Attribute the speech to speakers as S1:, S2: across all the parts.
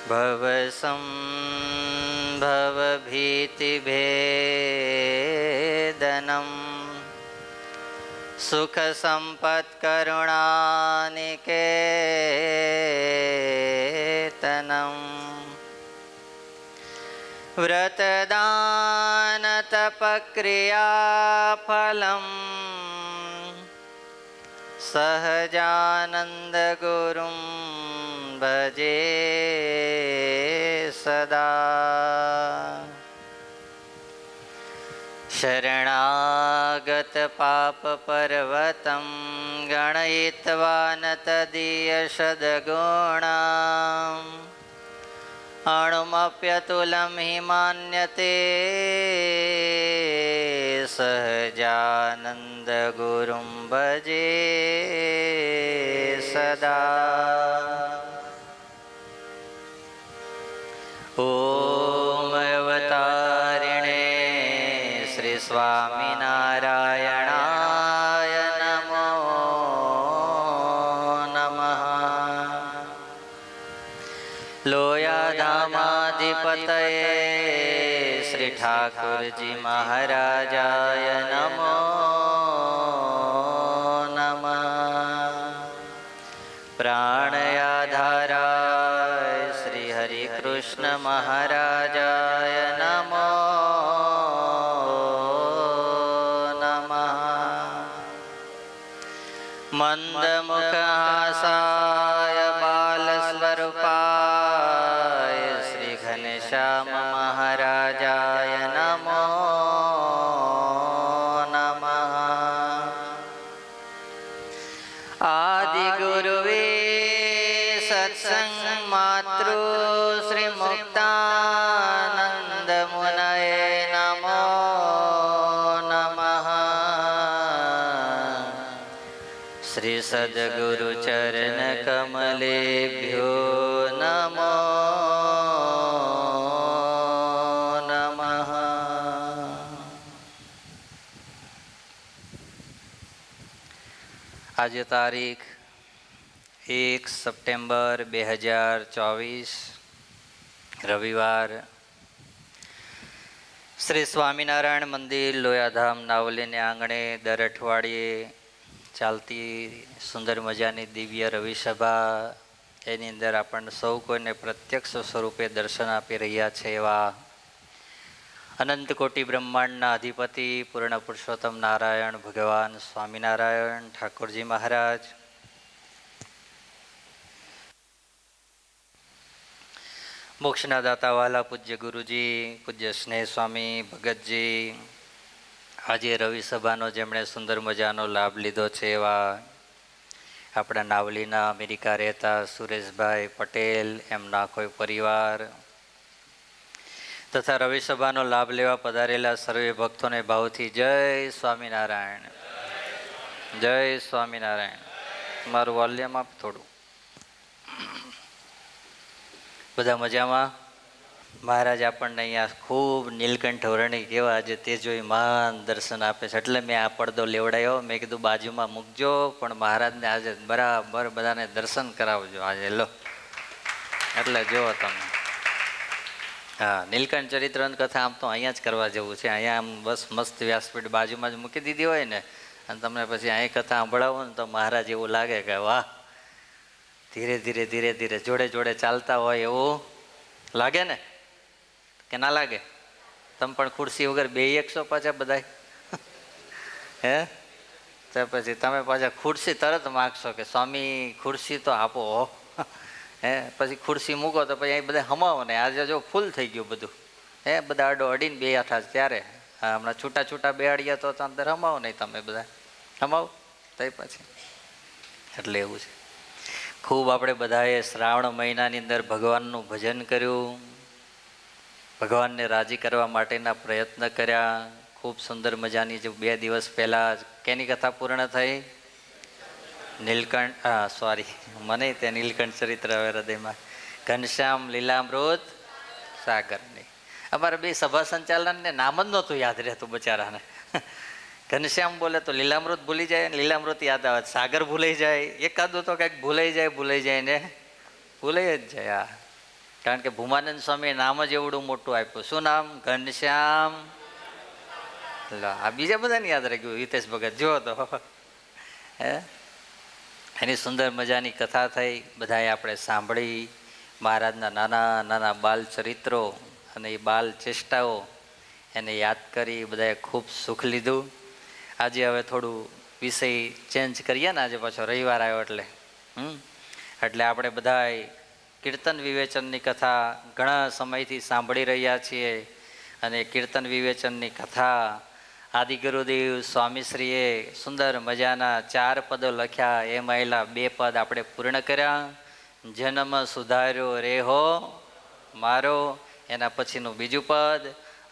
S1: भवसंभवभीतिभेदनं सुखसम्पत्करुणानिकेतनं व्रतदानतपक्रियाफलं सहजानन्दगुरुं भजे सदा। शरणागत पापपर्वतं गणयित्वा न तदीयशद्गुणाम् अणुमप्यतुलं हि मान्यते सहजानन्दगुरुं भजे सदा। ॐ अवतारिणे श्री स्वामिनारायणाय नमो नमः। लोयाधामाधिपतये श्री ठाकुरजी महाराजाय नमो नमः। प्राणयाधाराय श्री हरिकृष्ण महाराजाय नमो नमः। मंदमुखहासाय बालस्वरूपाय श्री घनश्याम महाराजाय नमो नमः। आदिगुरुवे सत्संग मातृ श्री मुक्तानंदमुनये नमो नमः। श्री सद्गुरु चरण कमलेभ्यो नमो नमः। आज तारीख 1 સપ્ટેમ્બર 2024 રવિવાર શ્રી સ્વામિનારાયણ મંદિર લોયાધામ નાવલીને આંગણે દર અઠવાડિયે ચાલતી સુંદર મજાની દિવ્ય રવિસભા એની અંદર આપણને સૌ કોઈને પ્રત્યક્ષ સ્વરૂપે દર્શન આપી રહ્યા છે એવા અનંત કોટી બ્રહ્માંડના અધિપતિ પૂર્ણ પુરુષોત્તમ નારાયણ ભગવાન સ્વામિનારાયણ ઠાકોરજી મહારાજ, મોક્ષના દાતા વાલા પૂજ્ય ગુરુજી, પૂજ્ય સ્નેહ સ્વામી ભગતજી, આજે રવિસભાનો જેમણે સુંદર મજાનો લાભ લીધો છે એવા આપણા નાવલીના અમેરિકા રહેતા સુરેશભાઈ પટેલ, એમના કોઈ પરિવાર તથા રવિસભાનો લાભ લેવા પધારેલા સર્વે ભક્તોને ભાવથી જય સ્વામિનારાયણ, જય સ્વામિનારાયણ. મારું વોલ્યુમ આપ થોડું. બધા મજામાં? મહારાજ આપણને અહીંયા ખૂબ નીલકંઠ વર્ણી કેવા આજે તેજોયમાન દર્શન આપે છે. એટલે મેં આ પડદો લેવડાયો. મેં કીધું બાજુમાં મૂકજો, પણ મહારાજને આજે બરાબર બધાને દર્શન કરાવજો આજે. લો એટલે જુઓ તમે. હા, નીલકંઠ ચરિત્રની કથા આમ તો અહીંયા જ કરવા જેવું છે. અહીંયા આમ બસ મસ્ત વ્યાસપીઠ બાજુમાં જ મૂકી દીધી હોય ને, અને તમને પછી અહીં કથા સાંભળાવો ને તો મહારાજ એવું લાગે કે વાહ, ધીરે ધીરે ધીરે ધીરે જોડે જોડે ચાલતા હોય એવું લાગે ને, કે ના લાગે? તમે પણ ખુરશી વગર બે એકસો પાછા બધા હે, તો પછી તમે પાછા ખુરશી તરત માગશો કે સ્વામી ખુરશી તો આપો હે. પછી ખુરશી મૂકો તો પછી અહીં બધા હમાવો ને. આજે જો ફૂલ થઈ ગયું બધું હે, બધા અડો અડીને બે આઠા ત્યારે. હા, હમણાં છૂટા છૂટા બેહાડીએ તો અંદર હમાવો નહીં, તમે બધા હમાવો તો પછી. એટલે એવું છે. ખૂબ આપણે બધાએ શ્રાવણ મહિનાની અંદર ભગવાનનું ભજન કર્યું, ભગવાનને રાજી કરવા માટેના પ્રયત્ન કર્યા. ખૂબ સુંદર મજાની જે 2 દિવસ પહેલાં કેની કથા પૂર્ણ થઈ? નીલકંઠ, હા સોરી, મને તે નીલકંઠ ચરિત્ર હવે હૃદયમાં. ઘનશ્યામ લીલામૃત સાગરની. અમારે બે સભા સંચાલનને નામ જ નહોતું યાદ રહેતું બચારાને. ઘનશ્યામ બોલે તો લીલામૃત ભૂલી જાય, લીલામૃત યાદ આવે, સાગર ભૂલાઈ જાય, એકાદું તો કંઈક ભૂલાઈ જાય ને ભૂલાઈ જ જાય. હા, કારણ કે ભૂમાનંદ સ્વામી નામ જ એવડું મોટું આપ્યું. શું નામ? ઘનશ્યામ. આ બીજા બધાને યાદ રાખ્યું. હિતેશ ભગત જો તો હે એની સુંદર મજાની કથા થઈ, બધાએ આપણે સાંભળી. મહારાજના નાના નાના બાલ ચરિત્રો અને એ બાલ ચેષ્ટાઓ એને યાદ કરી, બધાએ ખૂબ સુખ લીધું. આજે હવે થોડું વિષય ચેન્જ કરીએ ને, આજે પાછો રવિવાર આવ્યો એટલે આપણે બધાએ કીર્તન વિવેચનની કથા ઘણા સમયથી સાંભળી રહ્યા છીએ. અને કીર્તન વિવેચનની કથા આદિગુરુદેવ સ્વામીશ્રીએ સુંદર મજાના 4 પદો લખ્યા, એમાં આવેલા 2 પદ આપણે પૂર્ણ કર્યા. જન્મ સુધાર્યો રેહો મારો, એના પછીનું બીજું પદ.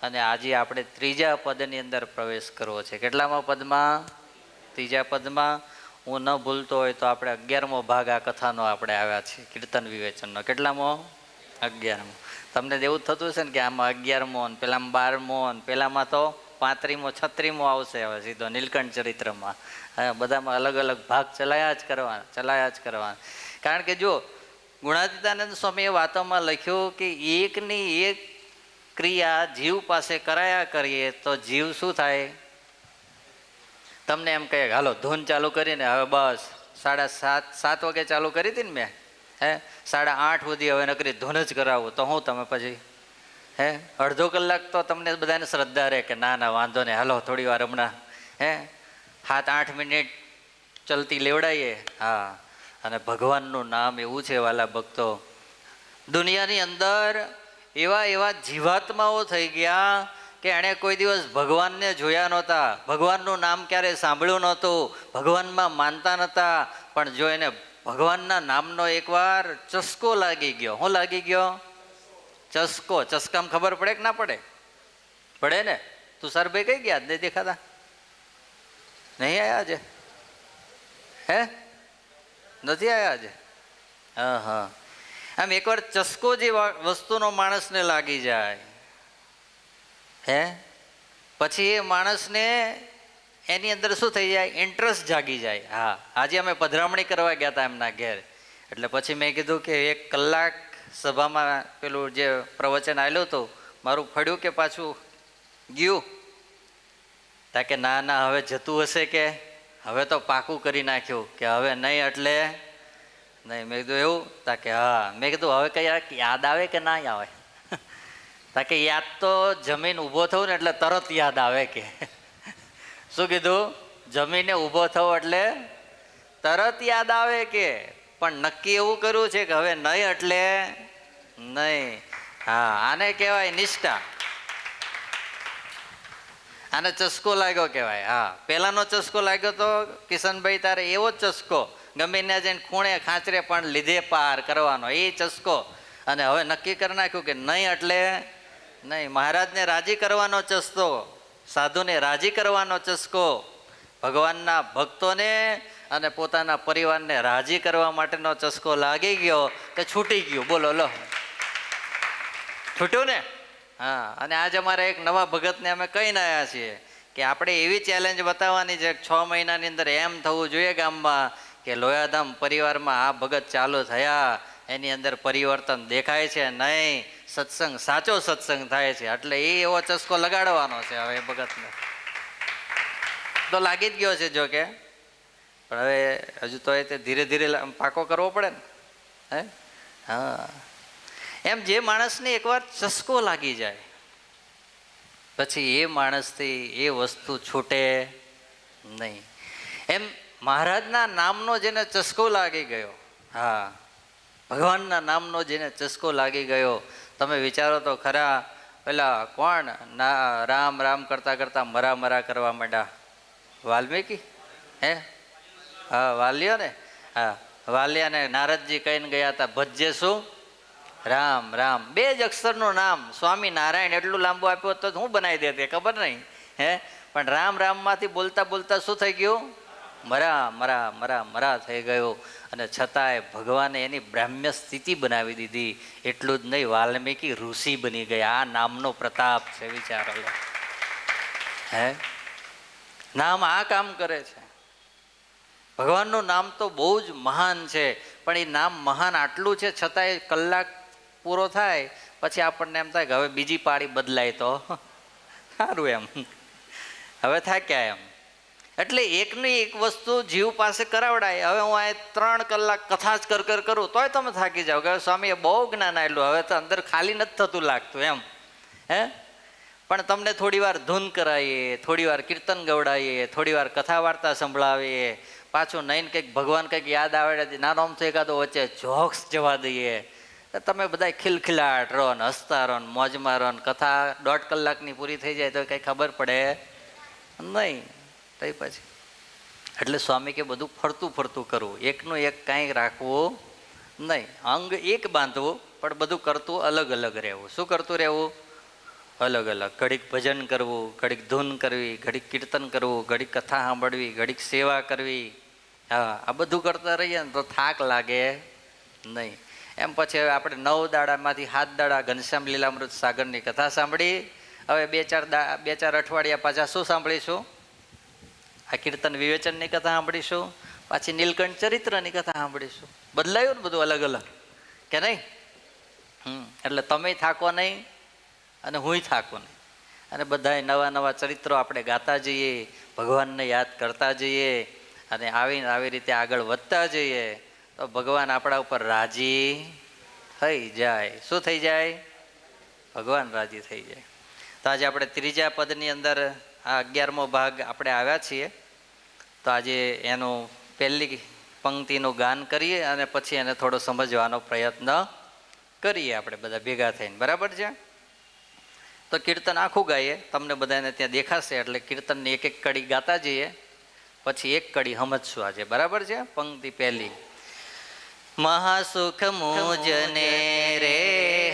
S1: અને આજે આપણે 3જા પદની અંદર પ્રવેશ કરવો છે. કેટલામાં પદમાં? 3જા પદમાં. હું ન ભૂલતો હોય તો આપણે 11મો ભાગ આ કથાનો આપણે આવ્યા છે કીર્તન વિવેચનનો. કેટલામો? 11મો. તમને એવું થતું છે ને કે આમાં 11મો ને પેલામાં 12મો ને પેલામાં તો 35મો 36મો આવશે હવે સીધો નીલકંઠ ચરિત્રમાં. બધામાં અલગ અલગ ભાગ ચલાયા જ કરવાના. કારણ કે જો ગુણાતીતાનંદ સ્વામીએ વાતોમાં લખ્યું કે એકની એક ક્રિયા જીવ પાસે કરાયા કરીએ તો જીવ શું થાય? તમને એમ કહે હાલો ધૂન ચાલુ કરીને હવે બસ 7:30 વાગે ચાલુ કરી હતી ને મેં, 8:30 સુધી હવે નકરી ધૂન જ કરાવું, તો હું તમે પછી અડધો કલાક તો તમને બધાને શ્રદ્ધા રહે કે ના ના વાંધો નહીં, હાલો થોડી વાર હમણાં 7-8 મિનિટ ચલતી લેવડાવીએ. હા, અને ભગવાનનું નામ એવું છે વાલા ભક્તો, દુનિયાની અંદર એવા જીવાત્માઓ થઈ ગયા કે એણે કોઈ દિવસ ભગવાનને જોયા નહોતા, ભગવાનનું નામ ક્યારે સાંભળ્યું નહોતું, ભગવાનમાં માનતા નહોતા, પણ જો એને ભગવાનના નામનો એકવાર ચસ્કો લાગી ગયો. શું લાગી ગયો? ચસ્કો. ચસ્કામાં ખબર પડે કે ના પડે? પડે ને. તુષારભાઈ કઈ ગયા? નહીં દેખાતા? નહીં આવ્યા આજે? નથી આવ્યા આજે? હા. આમ એકવાર ચસ્કો જે વસ્તુનો માણસને લાગી જાય પછી એ માણસને એની અંદર શું થઈ જાય? ઇન્ટરેસ્ટ જાગી જાય. હા, આજે અમે પધરામણી કરવા ગયા હતા એમના ઘેર, એટલે પછી મેં કીધું કે 1 કલાક સભામાં પેલું જે પ્રવચન આવેલું હતું મારું ફળ્યું કે પાછું ગયું? તા કે ના હવે જતું હશે, કે હવે તો પાકું કરી નાખ્યું કે હવે નહીં એટલે નહીં. મેં કીધું એવું? તા કે હા. મેં કીધું હવે કઈ યાદ આવે કે ના આવે? તા કે યાદ તો જમીન ઊભો થવું ને એટલે તરત યાદ આવે કે. શું કીધું? જમીને ઊભો થવો એટલે તરત યાદ આવે કે, પણ નક્કી એવું કર્યું છે કે હવે નહીં એટલે નહીં. હા, આને કહેવાય નિષ્ઠા, આને ચસ્કો લાગ્યો કહેવાય. હા, પહેલાનો ચસ્કો લાગ્યો તો કિશનભાઈ તારે એવો જ ચસ્કો, ગમે ત્યાં જઈને ખૂણે ખાંચરે પણ લીધે પાર કરવાનો એ ચસ્કો. અને હવે નક્કી કરી નાખ્યું કે નહીં એટલે નહીં. મહારાજને રાજી કરવાનો ચસ્કો, સાધુને રાજી કરવાનો ચસ્કો, ભગવાનના ભક્તોને અને પોતાના પરિવારને રાજી કરવા માટેનો ચસ્કો લાગી ગયો કે છૂટી ગયું. બોલો લો, છૂટ્યું ને? હા. અને આજે અમારે એક નવા ભગતને અમે કહીને આવ્યા છીએ કે આપણે એવી ચેલેન્જ બતાવવાની છે કે 6 મહિનાની અંદર એમ થવું જોઈએ ગામમાં કે લોયાધામ પરિવારમાં આ ભગત ચાલુ થયા, એની અંદર પરિવર્તન દેખાય છે, નહીં સત્સંગ સાચો સત્સંગ થાય છે. એટલે એ એવો ચસ્કો લગાડવાનો છે હવે એ ભગતને. તો લાગી જ ગયો છે જો કે, પણ હવે હજુ તો એ ધીરે ધીરે પાકો કરવો પડે ને. હા, એમ જે માણસને એકવાર ચસ્કો લાગી જાય પછી એ માણસથી એ વસ્તુ છૂટે નહીં. એમ મહારાજના નામનો જેને ચસ્કો લાગી ગયો, હા, ભગવાનના નામનો જેને ચસ્કો લાગી ગયો, તમે વિચારો તો ખરા, પેલા કોણ ના રામ રામ કરતા કરતા મરા કરવા માંડ્યા? વાલ્મીકી. હા, વાલ્યો ને. હા, વાલ્યાને નારદજી કહીને ગયા હતા ભજ્ય શું? રામ રામ. 2 જ અક્ષરનું નામ સ્વામી નારાયણ એટલું લાંબુ આપ્યું તો હું બનાવી દેતી ખબર નહીં. પણ રામ રામમાંથી બોલતા બોલતા શું થઈ ગયું? મરા થઈ ગયો. અને છતાંય ભગવાને એની બ્રાહ્મ્ય સ્થિતિ બનાવી દીધી. એટલું જ નહીં, વાલ્મીકી ઋષિ બની ગયા. આ નામનો પ્રતાપ છે, વિચારો લો. નામ આ કામ કરે છે. ભગવાનનું નામ તો બહુ જ મહાન છે, પણ એ નામ મહાન આટલું છે છતાંય કલાક પૂરો થાય પછી આપણને એમ થાય કે હવે બીજી પાળી બદલાય તો સારું એમ, હવે થાક્યા એમ. એટલે એકની એક વસ્તુ જીવ પાસે કરાવડાય. હવે હું આ 3 કલાક કથા જ કરું તોય તમે થાકી જાઓ કે સ્વામીએ બહુ જ્ઞાન આવેલું, હવે તો અંદર ખાલી નથી થતું લાગતું એમ. હે પણ તમને થોડી વાર ધૂન કરાવીએ, થોડી વાર કીર્તન ગવડાવીએ, થોડી વાર કથા વાર્તા સંભળાવીએ, પાછું નહીં કંઈક ભગવાન કંઈક યાદ આવે નાનો આમ તો એકાદો વચ્ચે જોક્સ જવા દઈએ, તમે બધા ખિલખિલાટ રહો ને હસતા રહો ને મોજમાં રહો ને કથા 1.5 કલાકની પૂરી થઈ જાય તો કંઈ ખબર પડે નહીં. તઈ પછી એટલે સ્વામી કે બધું ફરતું ફરતું કરવું, એકનું એક કાંઈ રાખવું નહીં, અંગ એક બાંધવું પણ બધું કરતું અલગ અલગ રહેવું. શું કરતું રહેવું? અલગ અલગ. ઘડીક ભજન કરવું, ઘડીક ધૂન કરવી, ઘડીક કીર્તન કરવું, ઘડીક કથા સાંભળવી, ઘડીક સેવા કરવી. હા, આ બધું કરતા રહીએ ને તો થાક લાગે નહીં. એમ પછી હવે આપણે 9 દાડામાંથી 7 દાડા ઘનશ્યામ લીલામૃત સાગરની કથા સાંભળી. હવે 2-4 અઠવાડિયા પાછા શું સાંભળીશું? આ કીર્તન વિવેચનની કથા સાંભળીશું, પાછી નીલકંઠ ચરિત્રની કથા સાંભળીશું. બદલાયું ને બધું અલગ અલગ કે નહીં? એટલે તમે થાકો નહીં અને હુંય થાકો નહીં, અને બધાએ નવા નવા ચરિત્રો આપણે ગાતા જઈએ, ભગવાનને યાદ કરતા જઈએ અને આવી રીતે આગળ વધતા જઈએ તો ભગવાન આપણા ઉપર રાજી થઈ જાય. શું થઈ જાય? ભગવાન રાજી થઈ જાય. તો આજે આપણે 3જા પદની અંદર આ 11મો ભાગ આપણે આવ્યા છીએ. તો આજે એનું પહેલી પંક્તિનું ગાન કરીએ અને પછી એને થોડો સમજવાનો પ્રયત્ન કરીએ આપણે બધા ભેગા થઈને. બરાબર છે? તો કીર્તન આખું ગાઈએ, તમને બધાને ત્યાં દેખાશે. એટલે કીર્તનની એક કડી ગાતા જઈએ, પછી એક કડી સમજશું આજે. બરાબર છે? પંક્તિ પહેલી. મહાસુખ મુજને રે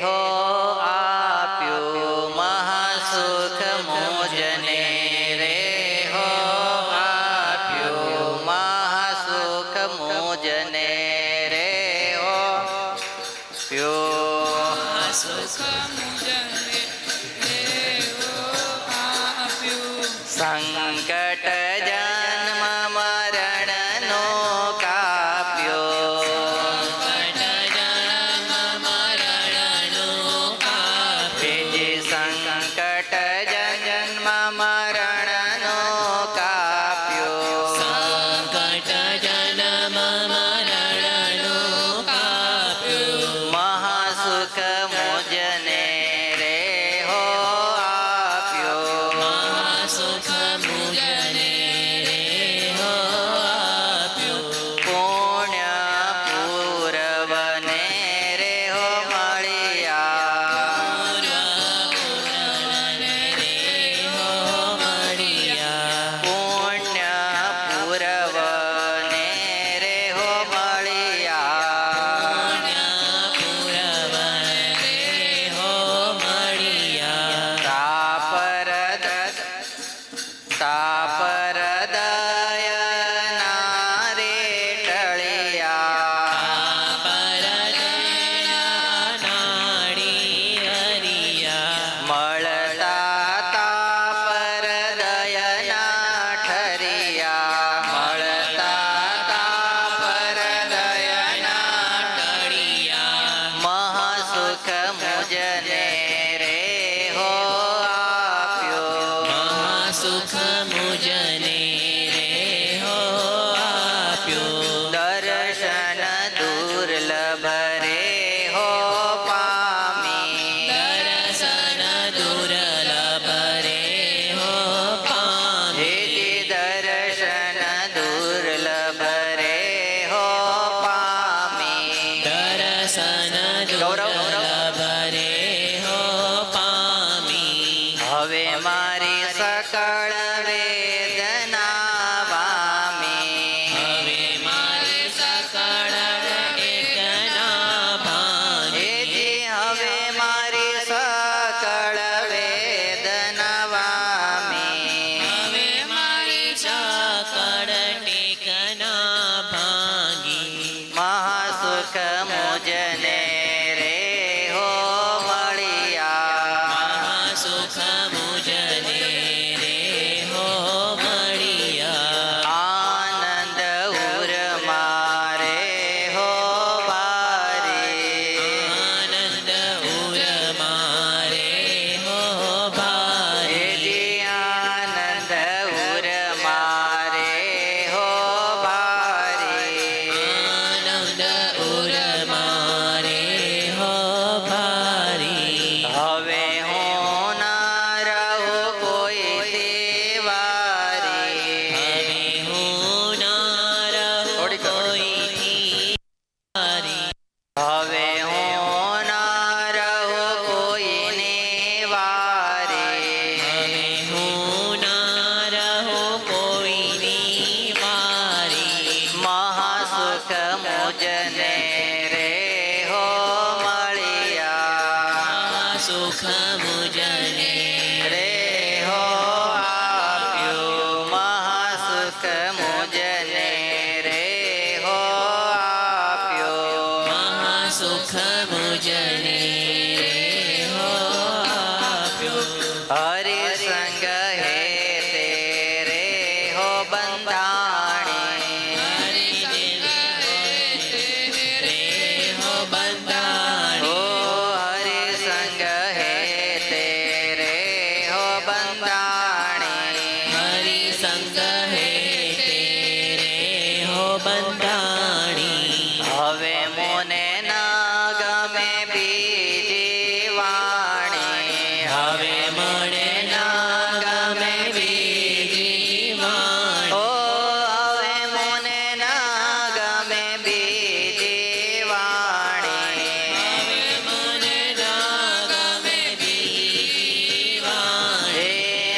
S1: હો આપ્યું, મહાસુખ મુજને રે હો આપ્યું, મહાસુખ મુજને રે હો આપ્યું, મહાસુખ મુજને રે હો આપ્યું. સંકટ જન્મ મરણનો કાપ્યો, સુખ મુજને રે
S2: સુખ મુજને
S1: રે હો આપ્યું મહાસુખ મુજને રે હો આપ્યું
S2: મહાસુખ મુજને રે હો આપ્યો
S1: હરિ સંગ હે તે રે હો બંધાણી
S2: હરિ સંગ રે હો બંધાણી
S1: ઓ હરિ સંગ હે તે રે હો બંધાણી
S2: હરિ સંગ હે તે રે હો બંધાણી
S1: હવે મોને ના ગમે બીજી વાણી
S2: હવે મળે ના ગમે બીજી વાણી
S1: ઓ હવે મોને ના ગમે બીજી વાણી
S2: મને ના ગમે બીજી વાણી
S1: હે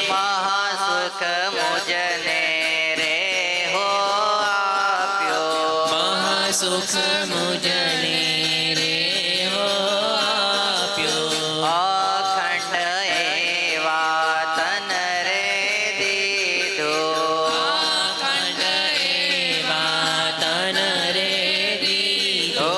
S1: મહાસુખ મુજને રે હો આપ્યો
S2: મહાસુખ મુજને રે હો આપ્યો
S1: અખંડ એવા તન રે દીધું
S2: અખંડ એવા તન રે દીધો
S1: ઓ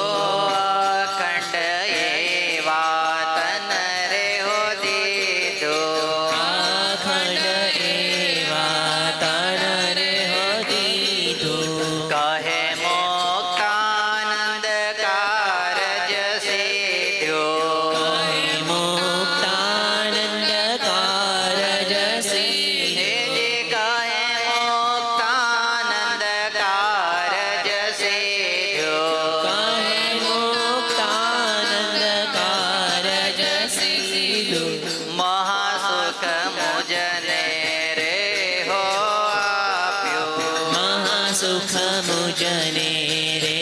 S1: અખંડ એવા તન રે હો દીધું
S2: અખંડ એવા તન રે હો દીધો
S1: કહે મોક્ષાનંદ કારજ સિદ્ધ્યો
S2: કહે મુક્તાનંદ કારજ સિદ્ધો
S1: હે કહે મોક્ષાનંદ કારજ સિદ્ધ્યો
S2: કહે મુક્તાનંદ કારજ સિદ્ધો
S1: મહાસુખ મુજને રે હો આપ્યું
S2: મહાસુખ મુજને રે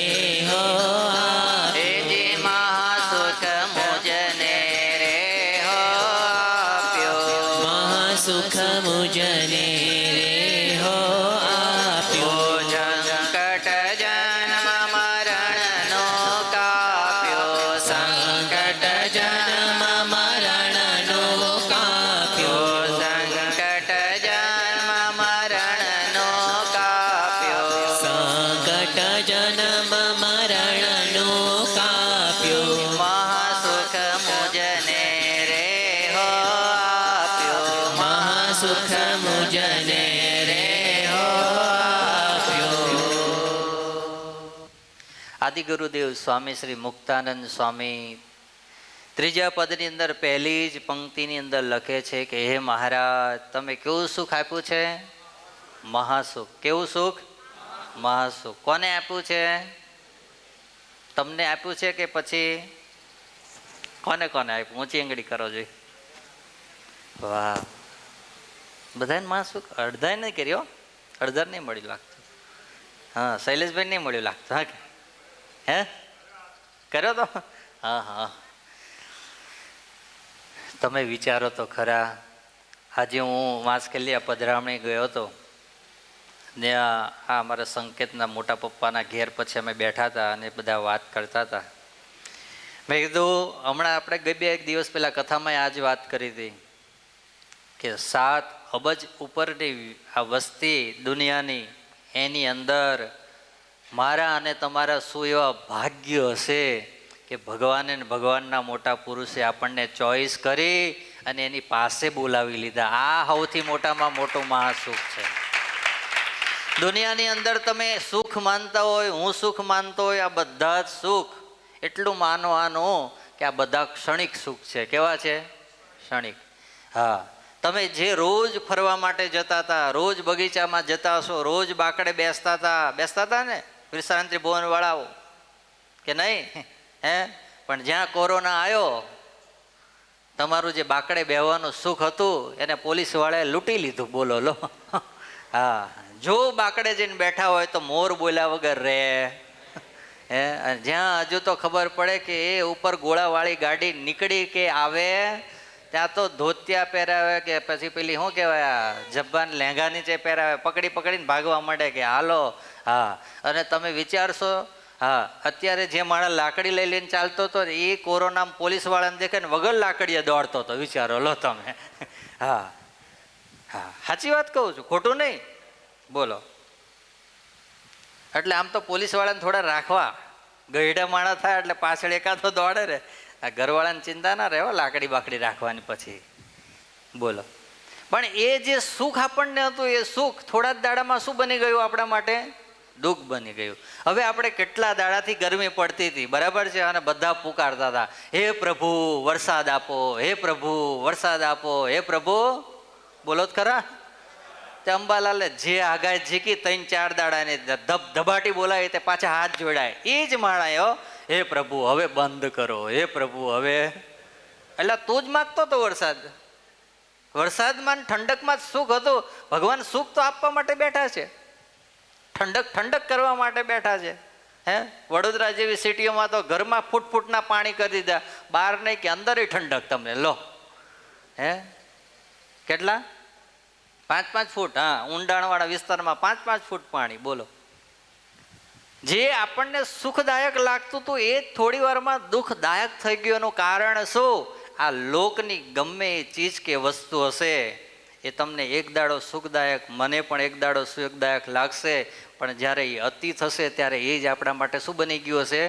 S2: હો
S1: હે જી મહાસુખ મુજને રે હો આપ્યો
S2: મહાસુખ મુજને રે હો આપ્યો
S1: સંકટ જન્મ મરણનો કાપ્યો
S2: સંકટ જન્મ મરણનો કાપ્યો
S1: સંકટ જન્મ મરણનો કાપ્યો
S2: સંકટ જન્મ મરણનો કાપ્યો
S1: મહાસુખ મુજને રે હો આપ્યો
S2: મહાસુખ મુજને રે હો આપ્યો
S1: આદિગુરુદેવ સ્વામી શ્રી મુક્તાનંદ સ્વામી ત્રીજા પદની અંદર પહેલી જ પંક્તિની અંદર લખે છે કે હે મહારાજ તમે કેવું સુખ આપ્યું છે મહાસુખ કેવું સુખ મહાસુખ કોને આપ્યું છે તમને આપ્યું છે કે પછી કોને કોને આપ્યું ઊંચી આંગળી કરો જોઈએ વાહ બધાને મહાસુખ અડધાએ નહીં કર્યો અડધા નહીં મળ્યું લાગતું હા શૈલેષભાઈ નહીં મળ્યું લાગતું હા કે હે કર્યો તો હા હા તમે વિચારો તો ખરા આજે હું વાંસકલિયા પધરામણી ગયો હતો ને આ અમારા સંકેતના મોટા પપ્પાના ઘેર પછી અમે બેઠા હતા અને બધા વાત કરતા હતા મેં કીધું હમણાં આપણે બે એક દિવસ પહેલાં કથામાં આ જ વાત કરી હતી કે 7 અબજ ઉપરની આ વસ્તી દુનિયાની એની અંદર મારા અને તમારા શું એવા ભાગ્ય હશે કે ભગવાને ભગવાનના મોટા પુરુષે આપણને ચોઈસ કરી અને એની પાસે બોલાવી લીધા આ સૌથી મોટામાં મોટું મહાસુખ છે દુનિયાની અંદર તમે સુખ માનતા હોય હું સુખ માનતો હોય આ બધા જ સુખ એટલું માનવાનું કે આ બધા ક્ષણિક સુખ છે કેવા છે ક્ષણિક હા તમે જે રોજ ફરવા માટે જતા હતા રોજ બગીચામાં જતા હશો રોજ બાકડે બેસતા હતા ને વિશ્રાંતિ ભવન વાળાઓ કે નહીં હે પણ જ્યાં કોરોના આવ્યો તમારું જે બાકડે બેહવાનું સુખ હતું એને પોલીસ વાળાએ લૂંટી લીધું બોલો લો હા જો બાકડે જઈને બેઠા હોય તો મોર બોલ્યા વગર રહે હે જ્યાં હજુ તો ખબર પડે કે એ ઉપર ગોળાવાળી ગાડી નીકળી કે આવે ત્યાં તો ધોતિયા પહેરાવે કે પછી પેલી શું કહેવાય જબ્બાન લેંઘા નીચે પહેરાવે પકડીને ભાગવા માંડે કે હાલો હા અને તમે વિચારશો હા, અત્યારે જે માણસ લાકડી લઈ લઈને ચાલતો હતો એ કોરોનામાં પોલીસવાળાને દેખે ને વગર લાકડીએ દોડતો હતો, વિચારો લો તમે. હા હા, સાચી વાત કહું છું, ખોટું નહીં બોલો. એટલે આમ તો પોલીસવાળાને થોડા રાખવા, ગઈઢા માણસ થાય એટલે પાછળ એકાદો દોડે રે. આ ઘરવાળાને ચિંતા ના રહે લાકડી બાકડી રાખવાની પછી બોલો. પણ એ જે સુખ આપણને હતું એ સુખ થોડા જ દાડામાં શું બની ગયું આપણા માટે? દુઃખ બની ગયું. હવે આપણે કેટલા દાડાથી ગરમી પડતી હતી, બરાબર છે, અને બધા પુકારતા હતા, હે પ્રભુ વરસાદ આપો, હે પ્રભુ વરસાદ આપો, હે પ્રભુ. બોલો જ ખરા. તે અંબાલાલે જે આગાહી ઝીકી 3-4 દાડાની ધબાટી બોલાવી તે પાછા હાથ જોડાય. એ જ માણાયો, હે પ્રભુ હવે બંધ કરો, હે પ્રભુ હવે. એટલે તું જ માગતો હતો વરસાદ. વરસાદમાં ઠંડકમાં જ સુખ હતું. ભગવાન સુખ તો આપવા માટે બેઠા છે, ઠંડક કરવા માટે બેઠા છે. હે, વડોદરા જેવી સિટીઓમાં તો ઘરમાં ફૂટના પાણી કરી દીધા, બહાર નહીં કે અંદર ઠંડક તમને લો. હે, કેટલા? 5-5 ફૂટ. હા, ઊંડાણવાળા વિસ્તારમાં 5-5 ફૂટ પાણી. બોલો. જે આપણને સુખદાયક લાગતું હતું એ થોડી વારમાં દુઃખદાયક થઈ ગયું. એનું કારણ શું? આ લોકની ગમે એ ચીજ કે વસ્તુ હશે એ તમને એક દાડો સુખદાયક, મને પણ એક દાડો સુખદાયક લાગશે, પણ જ્યારે એ અતિ થશે ત્યારે એ જ આપણા માટે શું બની ગયું હશે?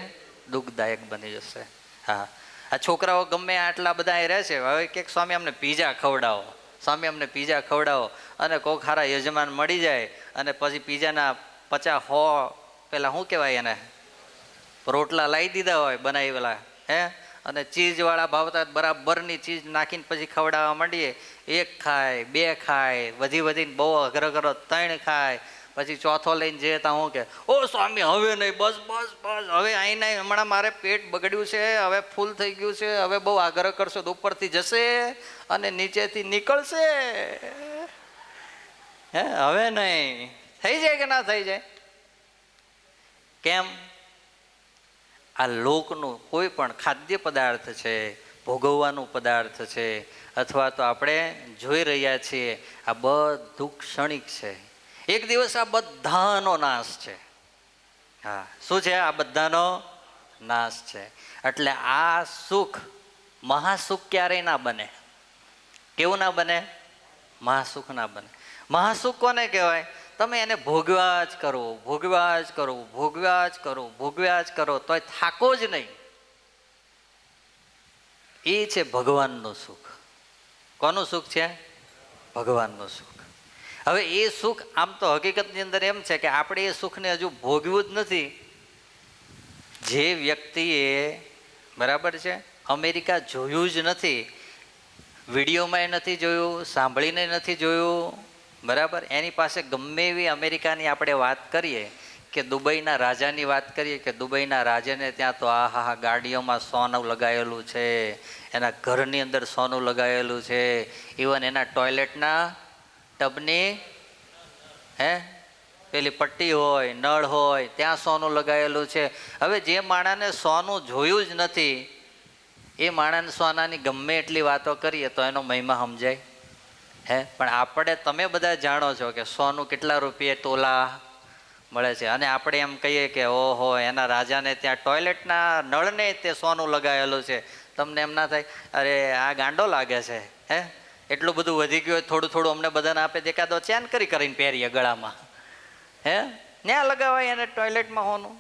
S1: દુઃખદાયક બની જશે. હા, આ છોકરાઓ ગમે આટલા બધા રહે છે, હવે કે સ્વામી અમને પીઝા ખવડાવો, સ્વામી અમને પીઝા ખવડાવો, અને કોઈ ખારા યજમાન મળી જાય અને પછી પીઝાના 50-100 પેલા શું કહેવાય એને રોટલા લાવી દીધા હોય બનાવેલા, હે, અને ચીઝવાળા ભાવતા બરાબરની ચીજ નાખીને પછી ખવડાવવા માંડીએ. 1 ખાય, 2 ખાય, વધીને બહુ અઘરો કરો 3 ખાય, પછી ચોથો લઈને જઈએ તો હું કે ઓ સ્વામી હવે નહીં, બસ બસ બસ હવે અહીં નહીં, હમણાં મારે પેટ બગડ્યું છે, હવે ફૂલ થઈ ગયું છે, હવે બહુ આગ્રહ કરશો તો ઉપરથી જશે અને નીચેથી નીકળશે. હે, હવે નહીં. થઈ જાય કે ના થઈ જાય? કેમ? આ લોકનું કોઈ પણ ખાદ્ય પદાર્થ છે, ભોગવવાનું પદાર્થ છે, અથવા તો આપણે જોઈ રહ્યા છીએ, આ બધું ક્ષણિક છે. એક દિવસ આ બધાનો નાશ છે. હા, શું છે? આ બધાનો નાશ છે. એટલે આ સુખ મહાસુખ ક્યારેય ના બને. કેવું ના બને? મહાસુખ ના બને. મહાસુખ કોને કહેવાય? તમે એને ભોગવ્યા જ કરો, ભોગવ્યા જ કરો, ભોગવ્યા જ કરો, ભોગવ્યા જ કરો, તોય થાકો જ નહીં. એ છે ભગવાનનું સુખ. કોનું સુખ છે? ભગવાનનું સુખ. હવે એ સુખ આમ તો હકીકતની અંદર એમ છે કે આપણે એ સુખને હજુ ભોગવ્યું જ નથી. જે વ્યક્તિએ, બરાબર છે, અમેરિકા જોયું જ નથી, વિડીયોમાં નથી જોયું, સાંભળીને નથી જોયું, બરાબર, એની પાસે ગમે એવી અમેરિકાની આપણે વાત કરીએ કે દુબઈના રાજાની વાત કરીએ કે દુબઈના રાજાને ત્યાં તો આહા ગાડીઓમાં સોનું લગાવેલું છે, એના ઘરની અંદર સોનું લગાવેલું છે, ઇવન એના ટોયલેટના ટબની પેલી પટ્ટી હોય, નળ હોય, ત્યાં સોનું લગાવેલું છે. હવે જે માણસને સોનું જોયું જ નથી એ માણસને સોનાની ગમે એટલી વાતો કરીએ તો એનો મહિમા સમજાય? હે, પણ આપણે તમે બધા જાણો છો કે સોનું કેટલા રૂપિયે તોલા મળે છે, અને આપણે એમ કહીએ કે ઓહો એના રાજાને ત્યાં ટોયલેટના નળને તે સોનું લગાવેલું છે. તમને એમ ના થાય અરે આ ગાંડો લાગે છે? હે, એટલું બધું વધી ગયું, થોડું થોડું અમને બધાને આપે, એકાદો ચેન કરીને પહેરીએ ગળામાં, હે, ત્યાં લગાવાય એને ટોયલેટમાં હોનું.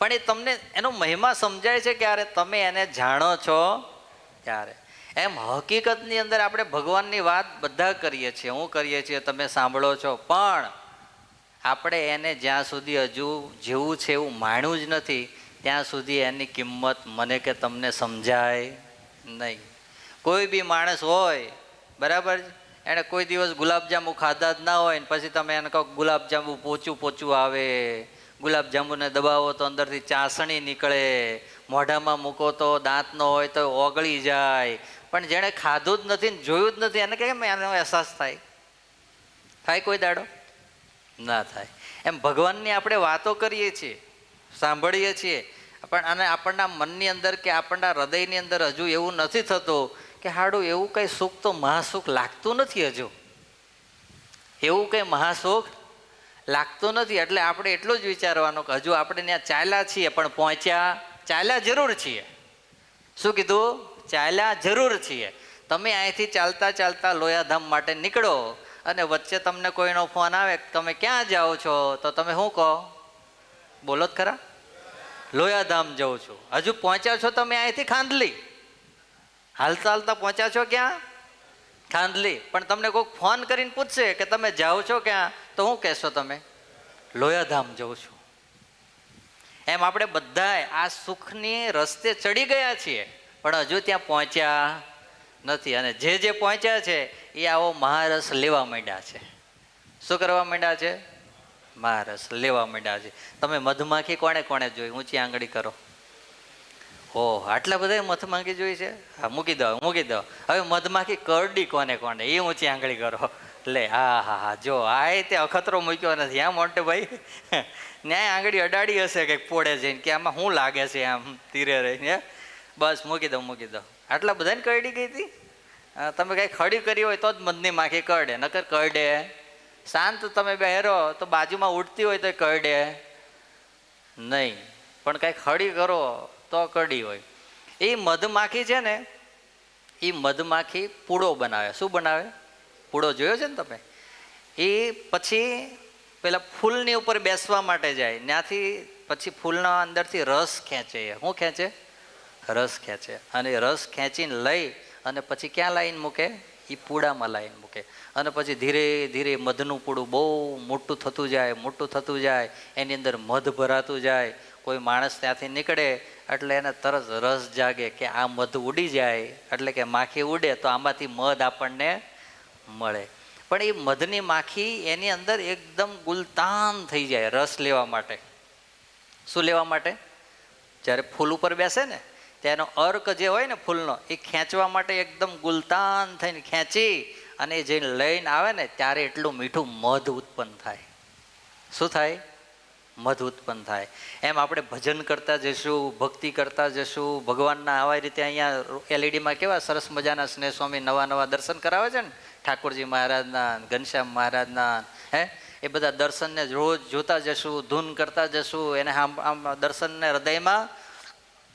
S1: પણ એ તમને એનો મહિમા સમજાય છે ક્યારે? તમે એને જાણો છો ત્યારે. એમ હકીકતની અંદર આપણે ભગવાનની વાત બધા કરીએ છીએ, હું કરીએ છીએ, તમે સાંભળો છો, પણ આપણે એને જ્યાં સુધી હજુ જેવું છે એવું માણ્યું જ નથી ત્યાં સુધી એની કિંમત મને કે તમને સમજાય નહીં. કોઈ બી માણસ હોય, બરાબર, એણે કોઈ દિવસ ગુલાબજાંબુ ખાધા જ ના હોય ને પછી તમે એને કહો ગુલાબજાંબુ પોચું આવે, ગુલાબજાંબુને દબાવો તો અંદરથી ચાસણી નીકળે, મોઢામાં મૂકો તો દાંત ન હોય તો ઓગળી જાય, પણ જેણે ખાધું જ નથી ને જોયું જ નથી એને કેમ એનો અહેસાસ થાય? થાય કોઈ દાડો? ના થાય. એમ ભગવાનની આપણે વાતો કરીએ છીએ, સાંભળીએ છીએ, પણ અને આપણના મનની અંદર કે આપણના હૃદયની અંદર હજુ એવું નથી થતું કે હાડું એવું કંઈ સુખ તો મહાસુખ લાગતું નથી હજુ. એવું કંઈ મહાસુખ લાગતું નથી. એટલે આપણે એટલું જ વિચારવાનું કે હજુ આપણે ત્યાં ચાલ્યા છીએ પણ પહોંચ્યા, ચાલ્યા જરૂર છીએ. શું કીધું? ચાલ્યા જરૂર છીએ. તમે અહીંથી ચાલતા ચાલતા લોયાધામ માટે નીકળો અને વચ્ચે તમને કોઈનો ફોન આવે તમે ક્યાં જાઓ છો તો તમે શું કહો? બોલો જ ખરા. લોયાધામ જાઉં છું. હજુ પહોંચ્યા છો તમે અહીંથી ખાંડલી, હાલતા હાલતા પહોંચ્યા છો ક્યાં? ખાંડલી. પણ તમને કોઈક ફોન કરીને પૂછશે કે તમે જાઓ છો ક્યાં તો શું કહેશો તમે? લોયાધામ જાઉં છું. એમ આપણે બધાય આ સુખની રસ્તે ચડી ગયા છીએ પણ હજુ ત્યાં પહોંચ્યા નથી. અને જે પહોંચ્યા છે એ આવો મહારસ લેવા માંડ્યા છે. શું કરવા માંડ્યા છે? મહારસ લેવા માંડ્યા છે. તમે મધમાખી કોણે કોણે જોઈ? ઊંચી આંગળી કરો. ઓહ, આટલા બધા મધમાખી જોઈ છે? હા, મૂકી દો મૂકી દો. હવે મધમાખી કરડી કોને કોને એ ઊંચી આંગળી કરો. લે હા હા હા, જો આ તે અખતરો મૂક્યો નથી. આમ મોટે ભાઈ ન્યાય આંગળી અડાડી હશે કંઈક પોડે જઈને કે આમાં શું લાગે છે આમ તીરે રહીને. બસ મૂકી દો મૂકી દો. આટલા બધાને કરડી ગઈ હતી. તમે કંઈ ખડી કરી હોય તો જ મધની માખી કરડે, નકર કરડે. શાંત તમે બેરો તો બાજુમાં ઉડતી હોય તો કરડે નહીં, પણ કાંઈ ખડી કરો તો કરડી હોય. એ મધમાખી છે ને, એ મધમાખી પૂડો બનાવે. શું બનાવે? પૂડો જોયો છે ને તમે? એ પછી પેલા ફૂલની ઉપર બેસવા માટે જાય, ત્યાંથી પછી ફૂલના અંદરથી રસ ખેંચે. શું ખેંચે? રસ ખેંચે. અને રસ ખેંચીને લઈ અને પછી ક્યાં લાવીને મૂકે? એ પૂડામાં લાવીને મૂકે. અને પછી ધીરે ધીરે મધનું પૂડું બહુ મોટું થતું જાય, મોટું થતું જાય. એની અંદર મધ ભરાતું જાય. કોઈ માણસ ત્યાંથી નીકળે એટલે એને તરત રસ જાગે કે આ મધ ઉડી જાય, એટલે કે માખી ઉડે તો આમાંથી મધ આપણને મળે. પણ એ મધની માખી એની અંદર એકદમ ગુલતાન થઈ જાય રસ લેવા માટે. શું લેવા માટે? જ્યારે ફૂલ ઉપર બેસે ને તેનો અર્ક જે હોય ને ફૂલનો, એ ખેંચવા માટે એકદમ ગુલતાન થઈને ખેંચી અને જે લઈને આવે ને ત્યારે એટલું મીઠું મધ ઉત્પન્ન થાય. શું થાય? મધ ઉત્પન્ન થાય. એમ આપણે ભજન કરતા જશું, ભક્તિ કરતા જશું, ભગવાનના આવા રીતે અહીંયા એલઈડીમાં કેવા સરસ મજાના સ્નેહ સ્વામી નવા નવા દર્શન કરાવે છે ને, ઠાકોરજી મહારાજના, ઘનશ્યામ મહારાજના. એ બધા દર્શનને રોજ જોતા જશું, ધૂન કરતા જશું, એને આમ દર્શનને હૃદયમાં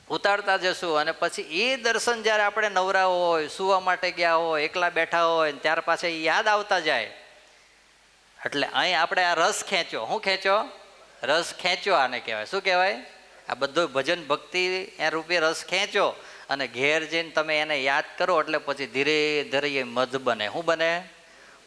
S1: ઉતારતા જશું. અને પછી એ દર્શન જ્યારે આપણે નવરા હોય, સુવા માટે ગયા હોય, એકલા બેઠા હોય, ત્યાર પાછા એ યાદ આવતા જાય. એટલે અહીં આપણે આ રસ ખેંચ્યો. શું ખેંચ્યો? રસ ખેંચ્યો આને કહેવાય. શું કહેવાય? આ બધો ભજન ભક્તિ એ રૂપે રસ ખેંચો અને ઘેર જઈને તમે એને યાદ કરો એટલે પછી ધીરે ધીરે એ મધ બને. શું બને?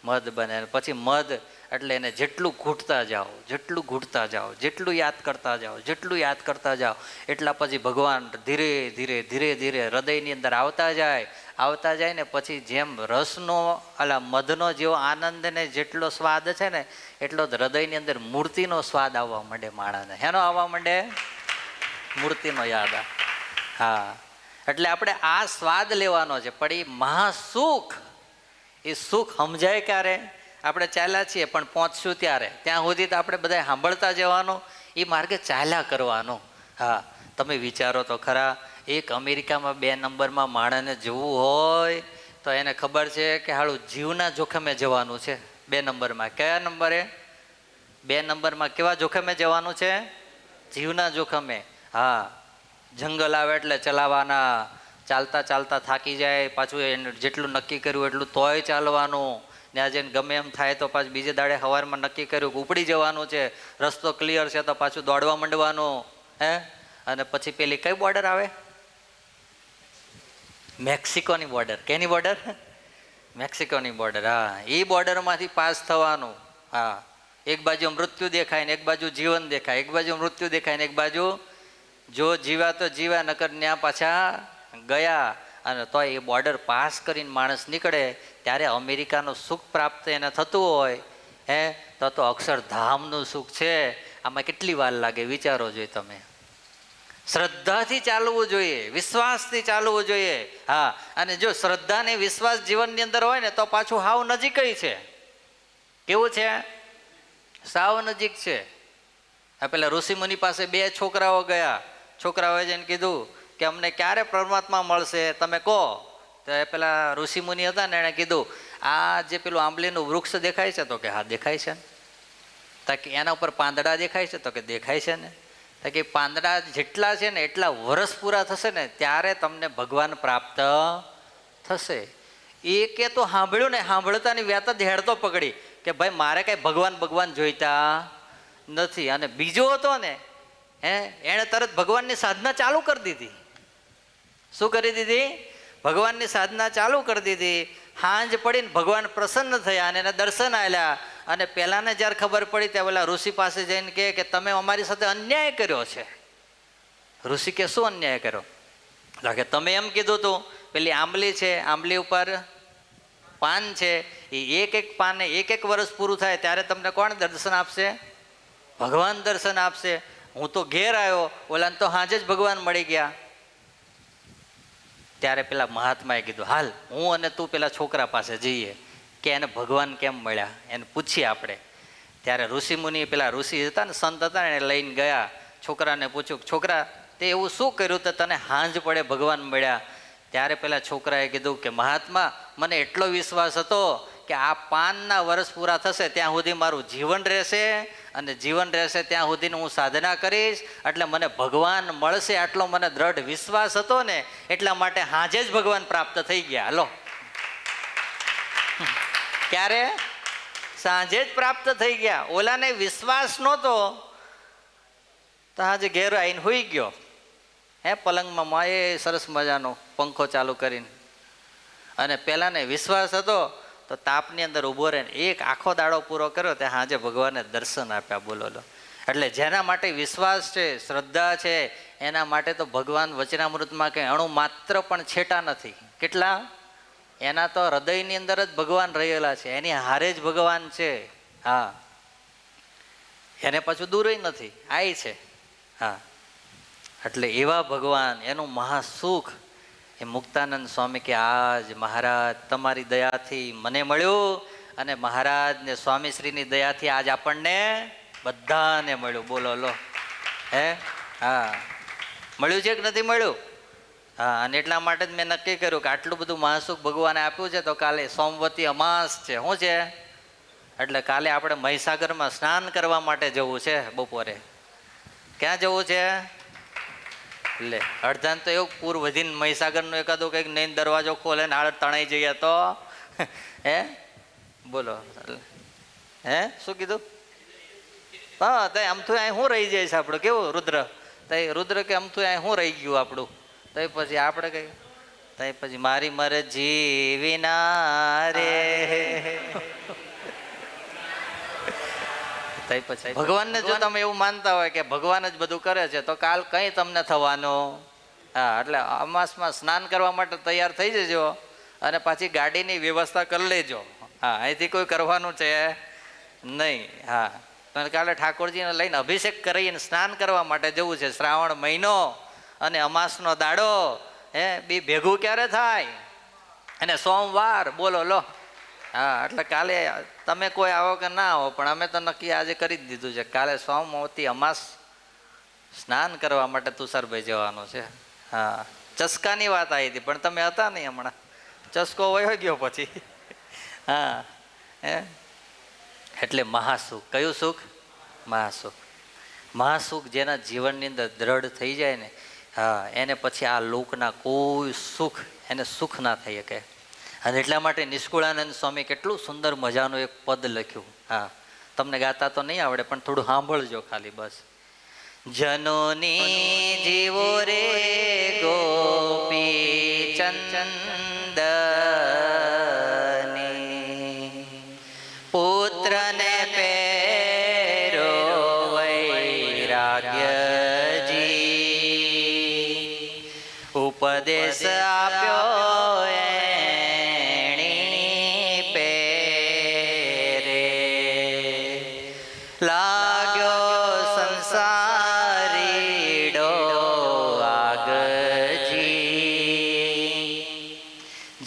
S1: મધ બને. પછી મધ એટલે એને જેટલું ઘૂંટતા જાઓ, જેટલું ઘૂંટતા જાઓ, જેટલું યાદ કરતા જાઓ, જેટલું યાદ કરતા જાઓ, એટલા પછી ભગવાન ધીરે ધીરે ધીરે ધીરે હૃદયની અંદર આવતા જાય ને પછી જેમ રસનો અલા મધનો જેવો આનંદ ને જેટલો સ્વાદ છે ને એટલો જ હૃદયની અંદર મૂર્તિનો સ્વાદ આવવા માંડે માણસને. હેનો આવવા માંડે? મૂર્તિનો યાદ. હા, એટલે આપણે આ સ્વાદ લેવાનો છે. પણ એ મહાસુખ, એ સુખ સમજાય ક્યારે? આપણે ચાલ્યા છીએ પણ પહોંચશું ત્યારે. ત્યાં સુધી તો આપણે બધા સાંભળતા જવાનું, એ માર્ગે ચાલ્યા કરવાનું. હા, તમે વિચારો તો ખરા, એક અમેરિકામાં 2 નંબરમાં માણસને જવું હોય તો એને ખબર છે કે હાલું જીવના જોખમે જવાનું છે. 2 નંબરમાં કયા નંબરે? 2 નંબરમાં કેવા જોખમે જવાનું છે? જીવના જોખમે. હા, જંગલ આવે એટલે ચલાવવાના, ચાલતા ચાલતા થાકી જાય, પાછું એને જેટલું નક્કી કર્યું એટલું તોય ચાલવાનું. ત્યાં જઈને ગમે એમ થાય તો પાછું બીજે દાડે સવારમાં નક્કી કર્યું કે ઉપડી જવાનું છે, રસ્તો ક્લિયર છે તો પાછું દોડવા માંડવાનું. અને પછી પેલી કઈ બોર્ડર આવે? મેક્સિકોની બોર્ડર. કેની બોર્ડર? મેક્સિકોની બોર્ડર. હા, એ બોર્ડરમાંથી પાસ થવાનું. હા, એક બાજુ મૃત્યુ દેખાય ને એક બાજુ જીવન દેખાય, એક બાજુ મૃત્યુ દેખાય ને એક બાજુ જો જીવા તો જીવા, નકર ત્યાં પાછા ગયા. અને તો એ બોર્ડર પાસ કરીને માણસ નીકળે ત્યારે અમેરિકાનું સુખ પ્રાપ્ત એને થતું હોય તો અક્ષરધામનું સુખ છે. આમાં કેટલી વાર લાગે વિચારો જોઈએ તમે. શ્રદ્ધાથી ચાલવું જોઈએ, વિશ્વાસથી ચાલવું જોઈએ. હા, અને જો શ્રદ્ધા ને વિશ્વાસ જીવનની અંદર હોય ને તો પાછું હાવ નજીક છે. કેવું છે? સાવ નજીક છે. આ પેલા ઋષિમુનિ પાસે 2 છોકરાઓ ગયા. છોકરાઓએ જઈને કીધું કે અમને ક્યારે પરમાત્મા મળશે તમે કહો. તો એ પેલા ઋષિમુનિ હતા ને એણે કીધું આ જે પેલું આંબલીનું વૃક્ષ દેખાય છે? તો કે હા દેખાય છે. તાકે એના ઉપર પાંદડા દેખાય છે? તો કે દેખાય છે ને. તો કે પાંદડા જેટલા છે ને એટલા વર્ષ પૂરા થશે ને ત્યારે તમને ભગવાન પ્રાપ્ત થશે. એ કે તો સાંભળ્યું ને, સાંભળતાની વ્યાત જ હેડતો પકડી કે ભાઈ મારે કઈ ભગવાન જોઈતા નથી. અને બીજો હતો ને એણે તરત ભગવાનની સાધના ચાલુ કરી દીધી. શું કરી દીધી? ભગવાનની સાધના ચાલુ કરી દીધી. સાંજ પડીને ભગવાન પ્રસન્ન થયા અને એને દર્શન આલ્યા. અને પહેલાને જ્યારે ખબર પડી ત્યાં પેલા ઋષિ પાસે જઈને કહે કે તમે અમારી સાથે અન્યાય કર્યો છે. ઋષિ કે શું અન્યાય કર્યો? કે તમે એમ કીધું હતું પેલી આંબલી છે, આંબલી ઉપર પાન છે, એ એક પાને એક વર્ષ પૂરું થાય ત્યારે તમને કોણ દર્શન આપશે? ભગવાન દર્શન આપશે. હું તો ઘેર આવ્યો, ઓલાને તો સાંજે જ ભગવાન મળી ગયા. ત્યારે પેલા મહાત્માએ કીધું હાલ હું અને તું પેલા છોકરા પાસે જઈએ કે એને ભગવાન કેમ મળ્યા, એને પૂછીએ આપણે. ત્યારે ઋષિ મુનિ પેલા ઋષિ હતા ને, સંત હતા ને, એને લઈને ગયા. છોકરાને પૂછ્યું, છોકરા તે એવું શું કર્યું તો તને સાંજ પડે ભગવાન મળ્યા? ત્યારે પેલા છોકરાએ કીધું કે મહાત્મા મને એટલો વિશ્વાસ હતો કે આ પાનના વર્ષ પૂરા થશે ત્યાં સુધી મારું જીવન રહેશે, અને જીવન રહેશે ત્યાં સુધીની હું સાધના કરીશ, એટલે મને ભગવાન મળશે આટલો મને દ્રઢ વિશ્વાસ હતો ને, એટલા માટે હાજે જ ભગવાન પ્રાપ્ત થઈ ગયા. હલો, ક્યારે? સાંજે જ પ્રાપ્ત થઈ ગયા. ઓલાને વિશ્વાસ નહોતો તો આજે ઘેર આવીને હોઈ ગયો પલંગમાં માએ સરસ મજાનો પંખો ચાલુ કરીને. અને પહેલાને વિશ્વાસ હતો તો તાપની અંદર ઊભો રહીને એક આખો દાડો પૂરો કર્યો ત્યાં હાજે ભગવાને દર્શન આપ્યા. બોલો લો. એટલે જેના માટે વિશ્વાસ છે, શ્રદ્ધા છે, એના માટે તો ભગવાન વચનામૃતમાં કંઈ અણુ માત્ર પણ છેટા નથી. કેટલા? એના તો હૃદયની અંદર જ ભગવાન રહેલા છે, એની હારે જ ભગવાન છે. હા, એને પાછું દૂર નથી, આય છે. હા, એટલે એવા ભગવાન, એનું મહાસુખ એ મુક્તાનંદ સ્વામી કે આજ મહારાજ તમારી દયાથી મને મળ્યું, અને મહારાજ ને સ્વામીશ્રીની દયાથી આજ આપણને બધાને મળ્યું. બોલો લો. હા, મળ્યું છે કે નથી મળ્યું? હા, અને એટલા માટે જ મેં નક્કી કર્યું કે આટલું બધું મહાસુખ ભગવાને આપ્યું છે તો કાલે સોમવતી અમાસ છે. શું છે? એટલે કાલે આપણે મહીસાગરમાં સ્નાન કરવા માટે જવું છે બપોરે. ક્યાં જવું છે? એટલે અડધાન તો એવું પૂર વધીને મહીસાગરનું એકાદું કંઈક નઈને દરવાજો ખોલે ને આળ તણાઈ જઈએ તો બોલો. શું કીધું? હા, તો આમથું અહીં શું રહી જાય છે આપણું? કેવું રુદ્ર? તો રુદ્ર કે આમથું અહીં શું રહી ગયું આપણું? તો પછી આપણે કઈ તો પછી મારી મરજી વિના રે. પછી ભગવાનને જો તમે એવું માનતા હોય કે ભગવાન જ બધું કરે છે તો કાલ કઈ તમને થવાનું. હા, એટલે અમાસમાં સ્નાન કરવા માટે તૈયાર થઈ જજો અને પાછી ગાડીની વ્યવસ્થા કરી લેજો. હા, અહીંથી કોઈ કરવાનું છે નહીં. હા, કાલે ઠાકોરજીને લઈને અભિષેક કરીને સ્નાન કરવા માટે જવું છે. શ્રાવણ મહિનો અને અમાસનો દાડો બી ભેગું ક્યારે થાય? અને સોમવાર. બોલો લો. હા, એટલે કાલે તમે કોઈ આવો કે ના આવો, પણ અમે તો નક્કી આજે કરી જ દીધું છે કાલે સોમવતી અમાસ સ્નાન કરવા માટે તુષારભાઈ જવાનું છે. હા, ચસ્કાની વાત આવી હતી પણ તમે હતા નહીં, હમણાં ચસ્કો વયો ગયો પછી. હા, એટલે મહાસુખ. કયું સુખ? મહાસુખ. મહાસુખ જેના જીવનની અંદર દ્રઢ થઈ જાય ને, હા, એને પછી આ લોકના કોઈ સુખ એને સુખ ના થઈ શકે. અને એટલા માટે નિષ્કુળાનંદ સ્વામી કેટલું સુંદર મજાનું એક પદ લખ્યું. હા, તમને ગાતા તો નહીં આવડે પણ થોડું સાંભળજો ખાલી બસ. જનોની જીવો રે ગોપી ચંદની, પુત્રને પેરો વૈરાગ્યજી, ઉપદેશ આપ્યો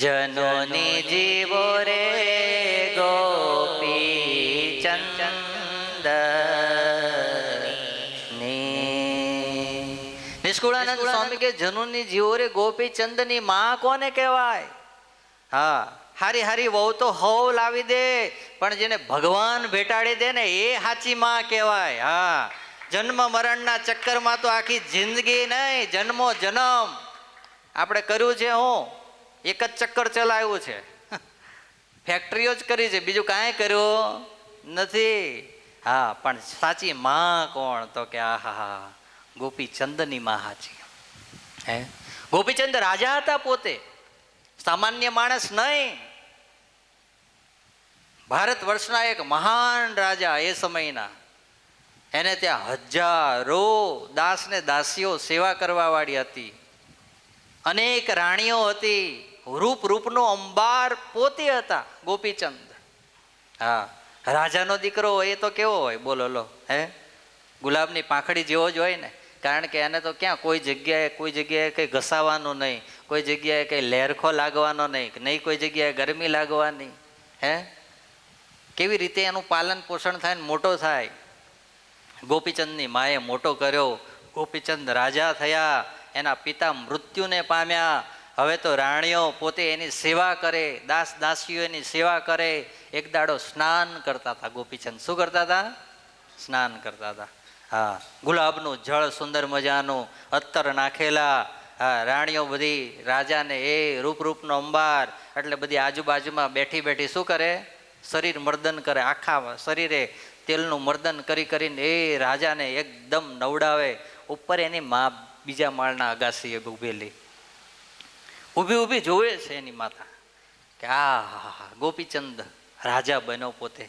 S1: જનોની જીવો રે ગોપી ચંદની. નિષ્કુળાનંદ સ્વામી કે જનોની જીવો રે ગોપી ચંદની માં કોને કહેવાય? હા, હારી હારી વહુ તો હવ લાવી દે, પણ જેને ભગવાન ભેટાડી દે ને એ સાચી માં કહેવાય. હા, જન્મ મરણના ચક્કરમાં તો આખી જિંદગી નહીં, જન્મો જન્મ આપણે કર્યું છે. હું એક જ ચક્કર ચલાવ્યું છે, ફેક્ટરીઓ જ કરી છે, બીજું કાંઈ કર્યું નથી. હા, પણ સાચી માં કોણ? તો કે આહા, ગોપીચંદની માં સાચી. હે, ગોપીચંદ રાજા હતા, પોતે સામાન્ય માણસ નહીં. ભારત વર્ષના એક મહાન રાજા એ સમયના. એને ત્યાં હજારો દાસ ને દાસીઓ સેવા કરવા વાળી હતી. અનેક રાણીઓ હતી. રૂપ રૂપનો અંબાર પોતે હતા ગોપીચંદ. હા, રાજાનો દીકરો હોય એ તો કેવો હોય બોલો લો? હે, ગુલાબની પાંખડી જેવો જ હોય ને. કારણ કે એને તો ક્યાં કોઈ જગ્યાએ કંઈ ઘસાવાનું નહીં, કોઈ જગ્યાએ કંઈ લહેરખો લાગવાનો નહીં, કોઈ જગ્યાએ ગરમી લાગવાની. હે, કેવી રીતે એનું પાલન પોષણ થાય ને મોટો થાય. ગોપીચંદની માએ મોટો કર્યો. ગોપીચંદ રાજા થયા. એના પિતા મૃત્યુને પામ્યા. હવે તો રાણીઓ પોતે એની સેવા કરે, દાસ દાસીઓ એની સેવા કરે. એક દાડો સ્નાન કરતા હતા ગોપીચંદ. શું કરતા હતા? સ્નાન કરતા હતા. હા, ગુલાબનું જળ સુંદર મજાનું, અત્તર નાખેલા. હા, રાણીઓ બધી રાજાને એ રૂપનો અંબાર એટલે બધી આજુબાજુમાં બેઠી બેઠી શું કરે? શરીર મર્દન કરે. આખા શરીરે તેલનું મર્દન કરી કરીને એ રાજાને એકદમ નવડાવે. ઉપર એની મા બીજા માળના અગાસીએ ઊભેલી, ઊભી જોવે છે એની માતા કે આ ગોપીચંદ રાજા બન્યો પોતે.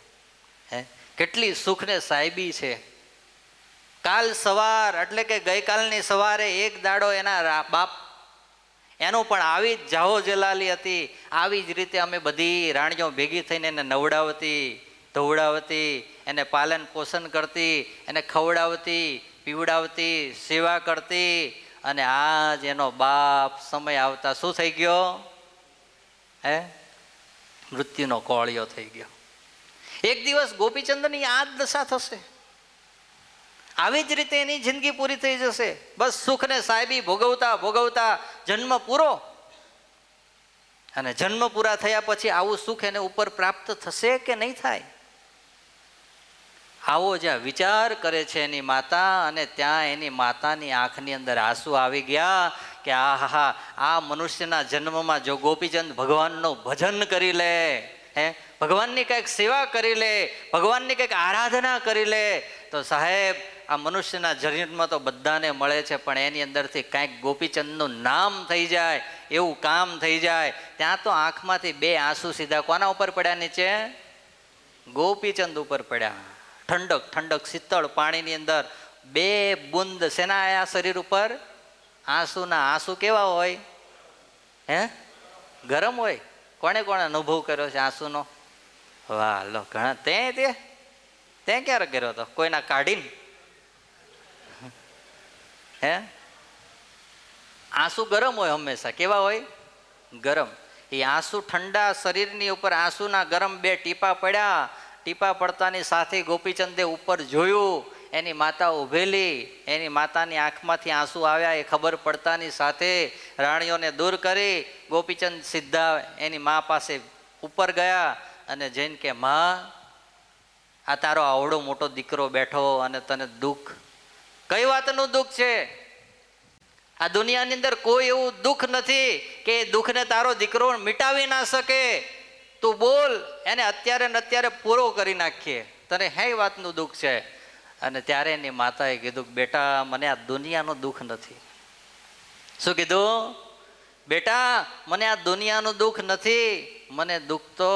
S1: હે, કેટલી સુખ ને સાહેબી છે. કાલ સવાર એટલે કે ગઈકાલની સવારે એક દાડો એના બાપ એનું પણ આવી જ જાહો જલાલી હતી. આવી જ રીતે અમે બધી રાણીઓ ભેગી થઈને એને નવડાવતી, ધોવડાવતી, એને પાલન પોષણ કરતી, એને ખવડાવતી, પીવડાવતી, સેવા કરતી. અને આજ એનો બાપ સમય આવતા શું થઈ ગયો? હે, મૃત્યુનો કોળિયો થઈ ગયો. એક દિવસ ગોપીચંદની આ જ દશા થશે. આવી જ રીતે એની જિંદગી પૂરી થઈ જશે. બસ સુખ ને સાહેબી ભોગવતા ભોગવતા જન્મ પૂરો. અને જન્મ પૂરા થયા પછી આવું સુખ એને ઉપર પ્રાપ્ત થશે કે નહીં થાય? આવો જ્યાં વિચાર કરે છે એની માતા, અને ત્યાં એની માતાની આંખની અંદર આંસુ આવી ગયા કે આહા, આ મનુષ્યના જન્મમાં જો ગોપીચંદ ભગવાનનું ભજન કરી લે, હે, ભગવાનની કંઈક સેવા કરી લે, ભગવાનની કંઈક આરાધના કરી લે, તો સાહેબ આ મનુષ્યના જન્મ તો બધાને મળે છે, પણ એની અંદરથી કાંઈક ગોપીચંદનું નામ થઈ જાય એવું કામ થઈ જાય. ત્યાં તો આંખમાંથી બે આંસુ સીધા કોના ઉપર પડ્યા? નીચે ગોપીચંદ ઉપર પડ્યા. ઠંડક ઠંડક શીતળ પાણીની અંદર બે બુંદ શેના આયા શરીર ઉપર? આંસુના. આંસુ કેવા હોય? હે, ગરમ હોય. કોણે કોણે અનુભવ કર્યો છે આંસુનો? વાહ લો, ઘણા. તે ક્યારે કર્યો હતો? કોઈના કાઢીને? હે, આંસુ ગરમ હોય હંમેશા. કેવા હોય? ગરમ. એ આંસુ ઠંડા શરીરની ઉપર આંસુના ગરમ બે ટીપા પડ્યા. ટીપા પડતાની સાથે ગોપીચંદે ઉપર જોયું. એની માતા ઊભેલી. એની માતાની આંખમાંથી આંસુ આવ્યા એ ખબર પડતાની સાથે રાણીઓને દૂર કરી ગોપીચંદ સીધા એની મા પાસે ઉપર ગયા અને જઈને કે માં, આ તારો આવડો મોટો દીકરો બેઠો અને તને દુઃખ. કઈ વાતનું દુઃખ છે? આ દુનિયાની અંદર કોઈ એવું દુઃખ નથી કે એ દુઃખને તારો દીકરો મિટાવી ના શકે. તું બોલ, એને અત્યારે ને અત્યારે પૂરો કરી નાખીએ. તને હે વાતનું દુઃખ છે? અને ત્યારે એની માતાએ કીધું, બેટા મને આ દુનિયાનું દુઃખ નથી. શું કીધું? બેટા મને આ દુનિયાનું દુઃખ નથી, મને દુઃખ તો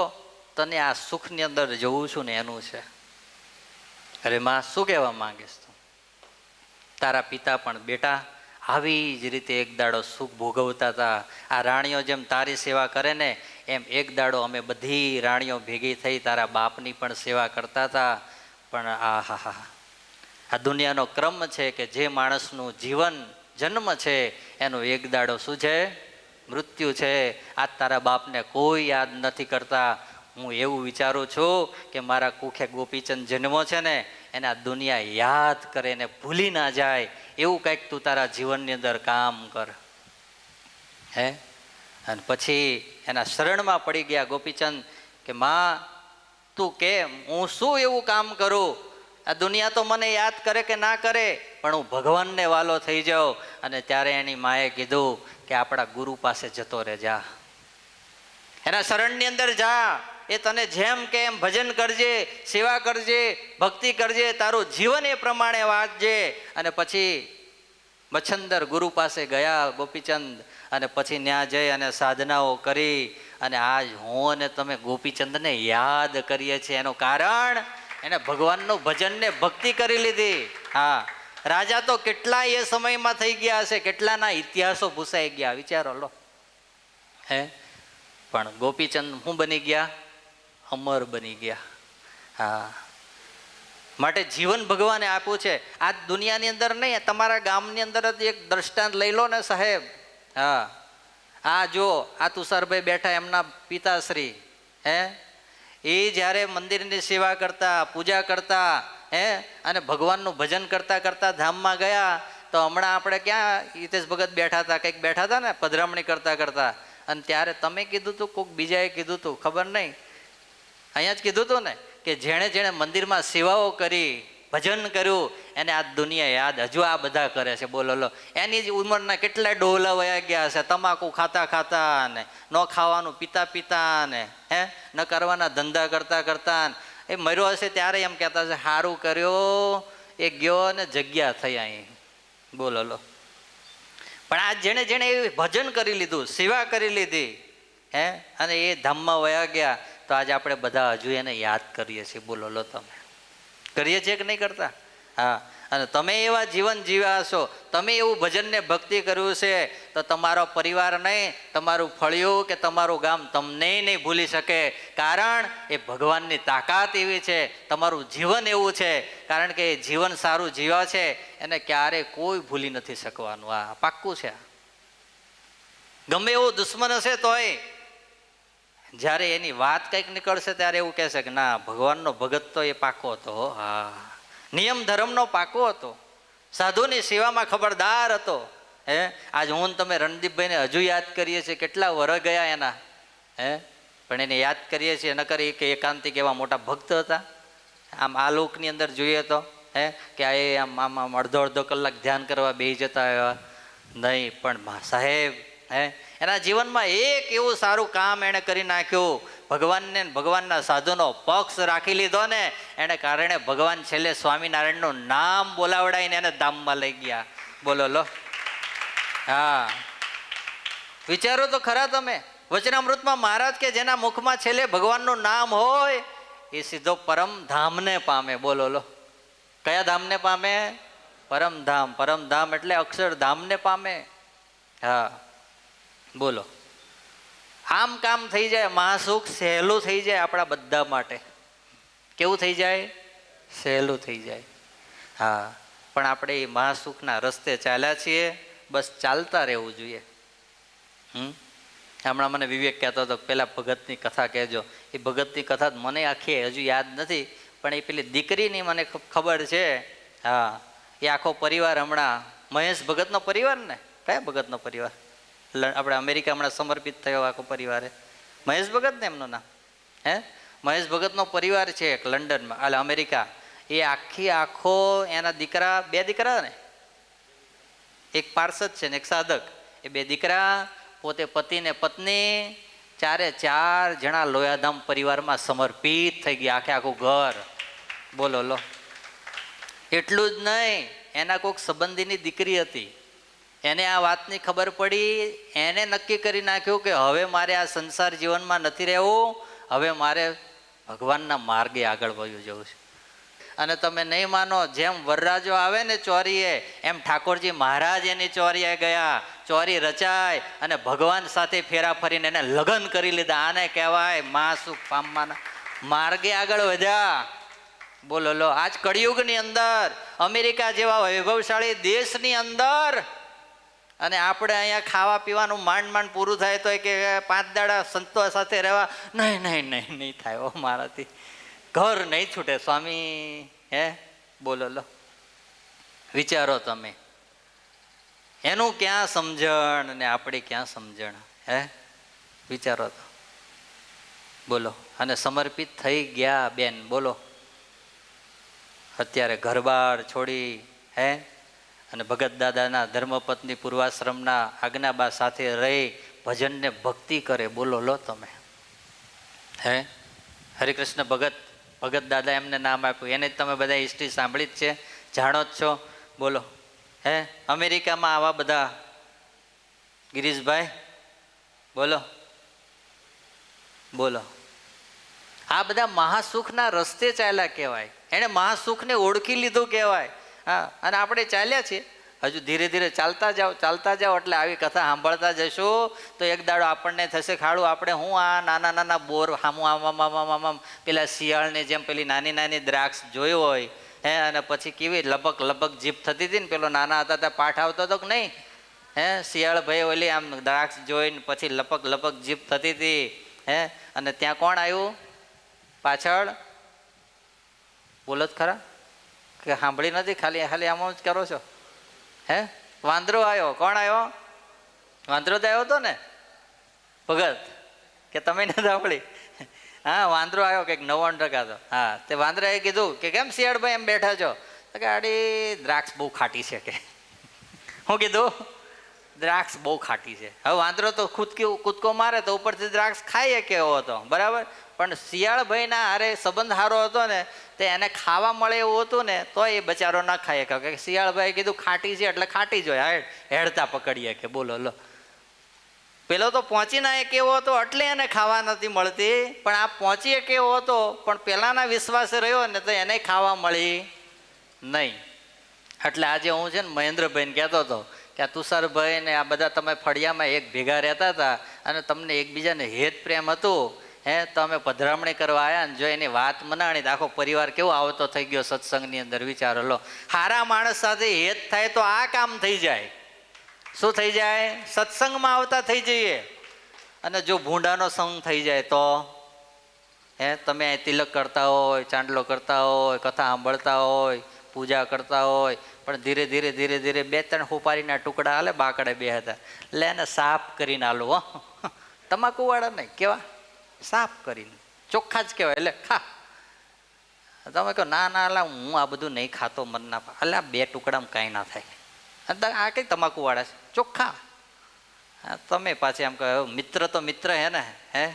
S1: તને આ સુખની અંદર જોઉં છું ને એનું છે. અરે માં, શું કહેવા માંગીશ તું? તારા પિતા પણ બેટા આવી જ રીતે એક દાડો સુખ ભોગવતા હતા. આ રાણીઓ જેમ તારી સેવા કરે ને એમ એક દાડો અમે બધી રાણીઓ ભેગી થઈ તારા બાપની પણ સેવા કરતા હતા. પણ આ દુનિયાનો ક્રમ છે કે જે માણસનું જીવન જન્મ છે એનો એક દાડો શું છે? મૃત્યુ છે. આજ તારા બાપને કોઈ યાદ નથી કરતા. હું એવું વિચારું છું કે મારા કુખે ગોપીચંદ જન્મો છે ને એને આ દુનિયા યાદ કરે ને ભૂલી ના જાય એવું કંઈક તું તારા જીવનની અંદર કામ કર. હે, અને પછી એના શરણમાં પડી ગયા ગોપીચંદ કે માં તું કેમ, હું શું એવું કામ કરું, આ દુનિયા તો મને યાદ કરે કે ના કરે પણ હું ભગવાનને વાલો થઈ જાઉં. અને ત્યારે એની માએ કીધું કે આપણા ગુરુ પાસે જતો રહે, જા એના શરણની અંદર જા, એ તને જેમ કે એમ ભજન કરજે, સેવા કરજે, ભક્તિ કરજે, તારું જીવન એ પ્રમાણે વાંચજે. અને પછી મચ્છંદર ગુરુ પાસે ગયા ગોપીચંદ, અને પછી ત્યાં જઈ અને સાધનાઓ કરી. અને આજ હું અને તમે ગોપીચંદને યાદ કરીએ છીએ એનું કારણ એને ભગવાનનું ભજન ને ભક્તિ કરી લીધી. હા, રાજા તો કેટલા એ સમયમાં થઈ ગયા હશે, કેટલાના ઇતિહાસો ભૂસાઈ ગયા, વિચારો લો. હે, પણ ગોપીચંદ શું બની ગયા? અમર બની ગયા. હા, માટે જીવન ભગવાને આપ્યું છે. આ દુનિયાની અંદર નહીં, તમારા ગામની અંદર જ એક દ્રષ્ટાંત લઈ લો ને સાહેબ. હા, આ જો આ તુષારભાઈ બેઠા, એમના પિતાશ્રી, હે, એ જ્યારે મંદિરની સેવા કરતા, પૂજા કરતા, હે, અને ભગવાનનું ભજન કરતા કરતા ધામમાં ગયા. તો હમણાં આપણે ક્યાં હિતેશ ભગત બેઠા હતા, કંઈક બેઠા હતા ને પધરામણી કરતા કરતા, અને ત્યારે તમે કીધું હતું, કોઈક બીજાએ કીધું હતું, ખબર નહીં, અહીંયા જ કીધું હતું ને કે જેણે જેણે મંદિરમાં સેવાઓ કરી, ભજન કર્યું, એને આ દુનિયા યાદ હજુ આ બધા કરે છે. બોલો લો, એની જ ઉંમરના કેટલાય ડોહલા વયા ગયા છે, તમાકુ ખાતા ખાતા ને, ન ખાવાનું પીતા પીતા ને, હે, ન કરવાના ધંધા કરતા કરતા. એ મર્યો હશે ત્યારે એમ કહેતા છે સારું કર્યો એ ગયો ને જગ્યા થઈ અહીં. બોલો લો, પણ આ જેણે જેણે ભજન કરી લીધું, સેવા કરી લીધી, હે, અને એ ધામમાં વયા ગયા, તો આજે આપણે બધા હજુ એને યાદ કરીએ છીએ. બોલો લો, તમે કરીએ છીએ કે નહીં કરતા? હા, અને તમે એવા જીવન જીવ્યા છો, તમે એવું ભજન ને ભક્તિ કર્યું છે, તો તમારો પરિવાર નહીં, તમારું ફળિયું કે તમારું ગામ તમને નહીં ભૂલી શકે. કારણ એ ભગવાનની તાકાત એવી છે, તમારું જીવન એવું છે, કારણ કે એ જીવન સારું જીવ્યા છે એને ક્યારેય કોઈ ભૂલી નથી શકવાનું. આ પાક્કું છે. ગમે એવું દુશ્મન હશે તોય જ્યારે એની વાત કંઈક નીકળશે ત્યારે એવું કહેશે કે ના, ભગવાનનો ભગત તો એ પાકો હતો. હા, નિયમ ધર્મનો પાકો હતો, સાધુની સેવામાં ખબરદાર હતો. હે, આજ હું તમે રણદીપભાઈને હજુ યાદ કરીએ છીએ, કેટલા વર્ષ ગયા એના, હે, પણ એને યાદ કરીએ છીએ. ન કરી કે એકાંતિક એવા મોટા ભક્ત હતા. આમ આ લોકની અંદર જોઈએ તો, હે, કે એ આમ અડધો અડધો કલાક ધ્યાન કરવા બેસી જતા એવા નહીં, પણ સાહેબ, હે, એના જીવનમાં એક એવું સારું કામ એણે કરી નાખ્યું. ભગવાનને, ભગવાનના સાધુનો પક્ષ રાખી લીધો ને, એને કારણે ભગવાન છેલ્લે સ્વામિનારાયણનું નામ બોલાવડાવીને એને ધામમાં લઈ ગયા. બોલો લો. હા, વિચારો તો ખરા તમે. વચનામૃતમાં મહારાજ કે જેના મુખમાં છેલ્લે ભગવાનનું નામ હોય એ સીધો પરમ ધામને પામે. બોલો લો, કયા ધામને પામે? પરમધામ. પરમધામ એટલે અક્ષરધામને પામે. હા, બોલો, આમ કામ થઈ જાય, મહાસુખ સહેલું થઈ જાય આપણા બધા માટે. કેવું થઈ જાય? સહેલું થઈ જાય. હા, પણ આપણે એ મહાસુખના રસ્તે ચાલ્યા છીએ, બસ ચાલતા રહેવું જોઈએ. હમણાં મને વિવેક કહેતો હતો પેલા ભગતની કથા કહેજો. એ ભગતની કથા મને આખી હજુ યાદ નથી, પણ એ પેલી દીકરીની મને ખબર છે. હા, એ આખો પરિવાર હમણાં મહેશ ભગતનો પરિવાર ને, કયા ભગતનો પરિવાર? આપણે અમેરિકા હમણાં સમર્પિત થયો આખો પરિવારે. મહેશ ભગત ને એમનું નામ, હે, મહેશ ભગતનો પરિવાર છે એક લંડનમાં, એટલે અમેરિકા. એ આખો એના દીકરા, બે દીકરા ને, એક પાર્ષદ છે ને એક સાધક. એ બે દીકરા, પોતે પતિ ને પત્ની, ચારે ચાર જણા લોયાધામ પરિવારમાં સમર્પિત થઈ ગયા, આખે આખું ઘર. બોલો લો. એટલું જ નહીં, એના કોઈક સંબંધીની દીકરી હતી, એને આ વાતની ખબર પડી, એને નક્કી કરી નાખ્યું કે હવે મારે આ સંસાર જીવનમાં નથી રહેવું, હવે મારે ભગવાનના માર્ગે આગળ વધવું જવું છે. અને તમે નહીં માનો, જેમ વરરાજો આવે ને ચોરીએ, એમ ઠાકોરજી મહારાજ એની ચોરીએ ગયા. ચોરી રચાય અને ભગવાન સાથે ફેરા ફરીને એને લગ્ન કરી લીધા. આને કહેવાય મહાસુખ પામવાના માર્ગે આગળ વધ્યા. બોલો લો, આજ કળિયુગની અંદર અમેરિકા જેવા વૈભવશાળી દેશની અંદર, અને આપણે અહીંયા ખાવા પીવાનું માંડ માંડ પૂરું થાય તો કે 5 દાડા સંતો સાથે રહેવા, નહીં નહીં નહીં નહીં થાય ઓ મારાથી, ઘર નહીં છૂટે સ્વામી. હે, બોલો લો, વિચારો તમે, એનું ક્યાં સમજણ ને આપણી ક્યાં સમજણ? હે, વિચારો તો, બોલો. અને સમર્પિત થઈ ગયા બેન, બોલો. અત્યારે ઘરબાર છોડી હે અને ભગત દાદાના ધર્મપત્ની પૂર્વાશ્રમના આજ્ઞાબા સાથે રહી ભજનને ભક્તિ કરે, બોલો લો તમે. હે હરિકૃષ્ણ ભગત, ભગત દાદા એમને નામ આપ્યું, એને જ તમે બધા હિસ્ટ્રી સાંભળી જ છે, જાણો જ છો, બોલો. હે અમેરિકામાં આવા બધા ગિરીશભાઈ, બોલો બોલો. આ બધા મહાસુખના રસ્તે ચાલ્યા કહેવાય, એણે મહાસુખને ઓળખી લીધું કહેવાય. હા, અને આપણે ચાલ્યા છીએ, હજુ ધીરે ધીરે ચાલતા જાઓ એટલે આવી કથા સાંભળતા જશું તો એક દાડો આપણને થશે ખાડું આપણે હું આ નાના નાના બોર હામું આમ પેલા શિયાળની જેમ પેલી નાની નાની દ્રાક્ષ જોઈ હોય હે, અને પછી કેવી લપક લપક જીભ થતી હતી ને, પેલો નાના હતા ત્યાં પાઠ આવતો હતો કે નહીં હે, શિયાળ ભાઈ ઓલી આમ દ્રાક્ષ જોઈને પછી લપક લપક જીભ થતી હતી હે, અને ત્યાં કોણ આવ્યું પાછળ, બોલો જ ખરા કે સાંભળી નથી, ખાલી ખાલી આમ જ કરો છો હે? વાંદરો આવ્યો, કોણ આવ્યો? વાંદરો તો આવ્યો હતો ને ભગત, કે તમે નથી સાંભળી? હા, વાંદરો આવ્યો કંઈક 99% તો. હા, તે વાંદરાએ કીધું કે કેમ શિયાળભાઈ એમ બેઠા છો? તો કે આડી દ્રાક્ષ બહુ ખાટી છે કે. હું કીધું? દ્રાક્ષ બહુ ખાટી છે. હવે વાંદરો તો કૂદકો મારે તો ઉપરથી દ્રાક્ષ ખાઈએ કેવો હતો, બરાબર, પણ શિયાળભાઈના હારે સંબંધ સારો હતો ને, તે એને ખાવા મળે એવું હતું ને, તો એ બચારો ના ખાય કે શિયાળભાઈ કીધું ખાટી છે એટલે ખાટી જ હોય, હેડતા પકડીએ કે, બોલો લો. પેલો તો પહોંચીને એ કેવો હતો એટલે એને ખાવા નથી મળતી, પણ આ પહોંચીએ કેવો હતો પણ પેલાના વિશ્વાસે રહ્યો ને તો એને ખાવા મળી નહીં. એટલે આજે હું છે ને મહેન્દ્રભાઈને કહેતો હતો કે આ તુષારભાઈ ને આ બધા તમે ફળિયામાં એક ભેગા રહેતા હતા અને તમને એકબીજાને હેત પ્રેમ હતું હે, તો અમે પધરામણી કરવા આવ્યા ને જો એની વાત મનાણી તો આખો પરિવાર કેવો આવતો થઈ ગયો સત્સંગની અંદર. વિચારો લો, સારા માણસ સાથે હેત થાય તો આ કામ થઈ જાય. શું થઈ જાય? સત્સંગમાં આવતા થઈ જઈએ. અને જો ભૂંડાનો સંગ થઈ જાય તો હે, તમે તિલક કરતા હોય, ચાંદલો કરતા હોય, કથા સાંભળતા હોય, પૂજા કરતા હોય, પણ ધીરે ધીરે ધીરે ધીરે 2-3 હુપારીના ટુકડા હાલે બાકડે બે હતા, એટલે એને સાફ કરીને આલો. તમાકુ વાળા નહીં, કેવા સાફ કરીને ચોખ્ખા જ કહેવાય, એટલે ખા. તમે કહો ના ના અલા હું આ બધું નહીં ખાતો, મન ના એટલે 2 ટુકડામાં કાંઈ ના થાય. આ કઈ તમાકુ વાળા છે, ચોખ્ખા. તમે પાછી એમ કહો મિત્ર તો મિત્ર હે ને, હે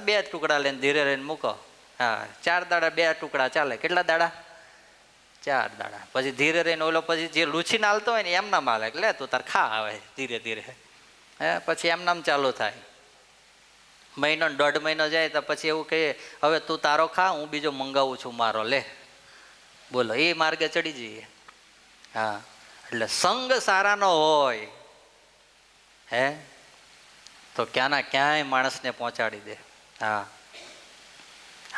S1: 2 ટુકડા લઈને ધીરે રહીને મૂકો. હા, 4 દાડા 2 ટુકડા ચાલે. કેટલા દાડા? 4 દાડા. પછી ધીરે રહીને ઓલો પછી જે લૂછીને હાલતો હોય ને એમ નામ હાલે, એટલે તું તાર ખા આવે ધીરે ધીરે હે. પછી એમ નામ ચાલુ થાય. 1-1.5 મહિનો જાય તો પછી એવું કહીએ હવે તું તારો ખા, હું બીજો મંગાવું છું મારો, લે. બોલો, એ માર્ગે ચડી જઈએ. હા, એટલે સંગ સારાનો હોય હે તો ક્યાંના ક્યાંય માણસને પહોંચાડી દે. હા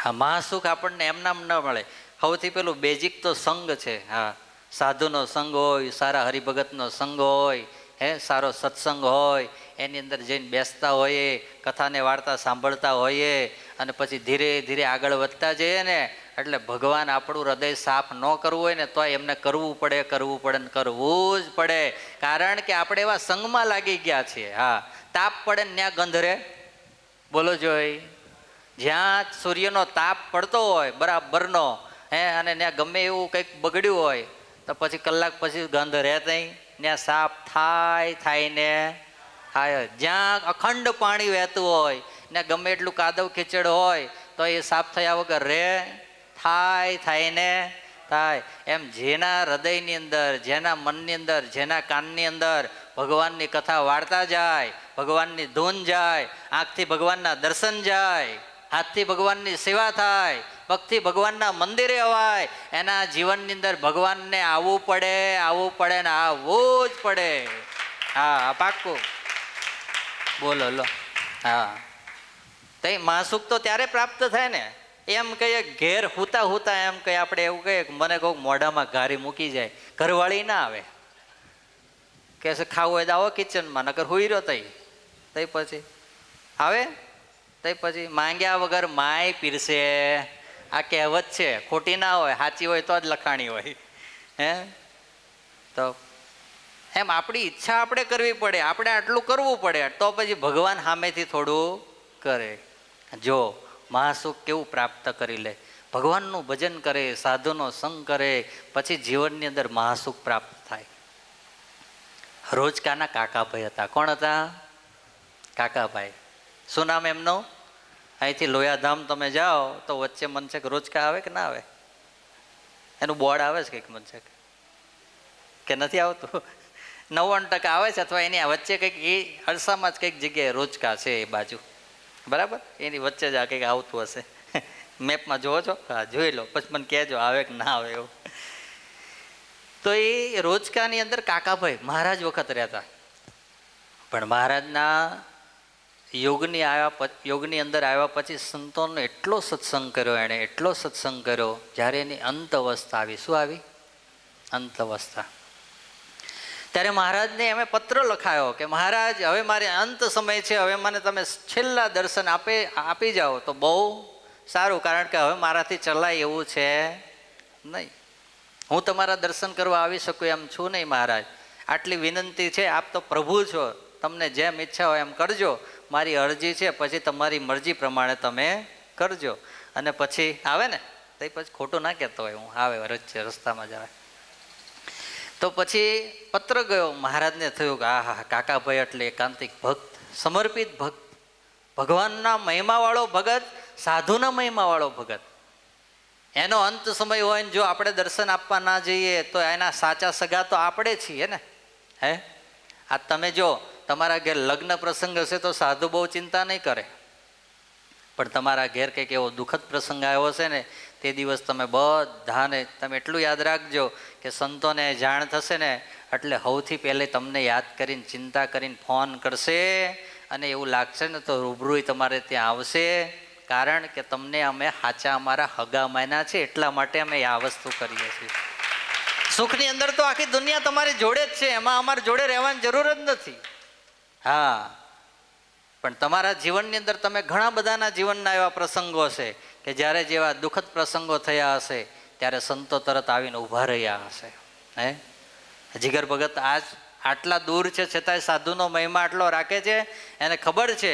S1: હા, મહાસુખ આપણને એમ નામ ન મળે. સૌથી પેલું બેઝિક તો સંગ છે. હા, સાધુનો સંગ હોય, સારા હરિભગતનો સંગ હોય હે, સારો સત્સંગ હોય, એની અંદર જઈને બેસતા હોઈએ, કથાને વાર્તા સાંભળતા હોઈએ અને પછી ધીરે ધીરે આગળ વધતા જઈએ ને, એટલે ભગવાન આપણું હૃદય સાફ ન કરવું હોય ને તો એમને કરવું પડે ને કરવું જ પડે. કારણ કે આપણે એવા સંગમાં લાગી ગયા છીએ. હા, તાપ પડે ને ત્યાં ગંધ રહે, બોલો જોઈ. જ્યાં સૂર્યનો તાપ પડતો હોય બરાબરનો હે, અને ત્યાં ગમે એવું કંઈક બગડ્યું હોય તો પછી કલાક પછી ગંધ રહે નહીં, ત્યાં સાફ થાય ને થાય. જ્યાં અખંડ પાણી વહેતું હોય ને ગમે એટલું કાદવ ખીચડ હોય તો એ સાફ થયા વગર રહે, થાય ને થાય. એમ જેના હૃદયની અંદર, જેના મનની અંદર, જેના કાનની અંદર ભગવાનની કથા વાર્તા જાય, ભગવાનની ધૂન જાય, આંખથી ભગવાનના દર્શન જાય, હાથથી ભગવાનની સેવા થાય, પગથી ભગવાનના મંદિરે અવાય, એના જીવનની અંદર ભગવાનને આવવું પડે ને આવવું જ પડે. હા, પાક્કું, બોલો લો. હા, તો મહાસુખ તો ત્યારે પ્રાપ્ત થાય ને, એમ કહીએ ઘેર હુતા એમ કહીએ આપણે એવું કહીએ મને કહું મોઢામાં ઘારી મૂકી જાય, ઘરવાળી ના આવે કે ખાવું હોય તો આવો કિચનમાં, નકર હુઈ રહ્યો તઈ પછી આવે તઈ પછી માંગ્યા વગર માય પીરસે. આ કહેવત છે, ખોટી ના હોય, સાચી હોય તો જ લખાણી હોય હે. તો એમ આપણી ઈચ્છા આપણે કરવી પડે, આપણે આટલું કરવું પડે, તો પછી ભગવાન સામેથી થોડું કરે. જો મહાસુખ કેવું પ્રાપ્ત કરી લે, ભગવાનનું ભજન કરે, સાધુનો સંગ કરે, પછી જીવનની અંદર મહાસુખ પ્રાપ્ત થાય. રોજકાના કાકાભાઈ હતા. કોણ હતા? કાકાભાઈ. શું નામ એમનું? અહીંથી લોયાધામ તમે જાઓ તો વચ્ચે મનસેક રોજકા આવે કે ના આવે? એનું બોર્ડ આવે છે કંઈક મનસેક કે નથી આવતું? 99% આવે છે, અથવા એની વચ્ચે કંઈક એ અરસામાં જ કંઈક જગ્યાએ રોજકા છે એ બાજુ, બરાબર? એની વચ્ચે જ આ કંઈક આવતું હશે. મેપમાં જોવો છો? હા, જોઈ લો, પછી મને કહેજો આવે કે ના આવે એવું. તો એ રોજકાની અંદર કાકાભાઈ મહારાજ વખત રહેતા. પણ મહારાજના યોગની અંદર આવ્યા પછી સંતોનો એટલો સત્સંગ કર્યો એણે, એટલો સત્સંગ કર્યો. જ્યારે એની અંત અવસ્થા આવી, શું આવી? અંત અવસ્થા. ત્યારે મહારાજને એમે પત્ર લખાયો કે મહારાજ, હવે મારે અંત સમય છે, હવે મને તમે છેલ્લા દર્શન આપી જાઓ તો બહુ સારું, કારણ કે હવે મારાથી ચલાય એવું છે નહીં. હું તમારા દર્શન કરવા આવી શકું એમ છું નહીં મહારાજ. આટલી વિનંતી છે, આપ તો પ્રભુ છો, તમને જેમ ઈચ્છા હોય એમ કરજો. મારી અરજી છે, પછી તમારી મરજી પ્રમાણે તમે કરજો. અને પછી આવે ને તો પછી ખોટું ના કહેતો હોય, હું આવે રસ્તામાં જ આવે. તો પછી પત્ર ગયો. મહારાજને થયું કે હા, કાકાભાઈ એટલે એકાંતિક ભક્ત, સમર્પિત ભક્ત, ભગવાનના મહિમાવાળો ભગત, સાધુના મહિમાવાળો ભગત. એનો અંત સમય હોય ને જો આપણે દર્શન આપવા ના જઈએ તો એના સાચા સગા તો આપણે છીએ ને. હે, આ તમે જો તમારા ઘેર લગ્ન પ્રસંગ હશે તો સાધુ બહુ ચિંતા નહીં કરે, પણ તમારા ઘેર કંઈક એવો દુઃખદ પ્રસંગ આવ્યો હશે ને, તે દિવસ તમે બધાને તમે એટલું યાદ રાખજો કે સંતોને જાણ થશે ને એટલે સૌથી પહેલે તમને યાદ કરીને, ચિંતા કરીને ફોન કરશે. અને એવું લાગશે ને તો રૂબરૂ તમારે ત્યાં આવશે, કારણ કે તમને અમે સાચા અમારા હગા માન્યા છે, એટલા માટે અમે આ વસ્તુ કરીએ છીએ. સુખની અંદર તો આખી દુનિયા તમારી જોડે જ છે, એમાં અમારી જોડે રહેવાની જરૂર જ નથી. હા, પણ તમારા જીવનની અંદર તમે ઘણા બધાના જીવનના એવા પ્રસંગો છે કે જ્યારે જેવા દુઃખદ પ્રસંગો થયા હશે ત્યારે સંતો તરત આવીને ઊભા રહ્યા હશે. હે, જીગર ભગત આજ આટલા દૂર છે છતાંય સાધુનો મહિમા આટલો રાખે છે. એને ખબર છે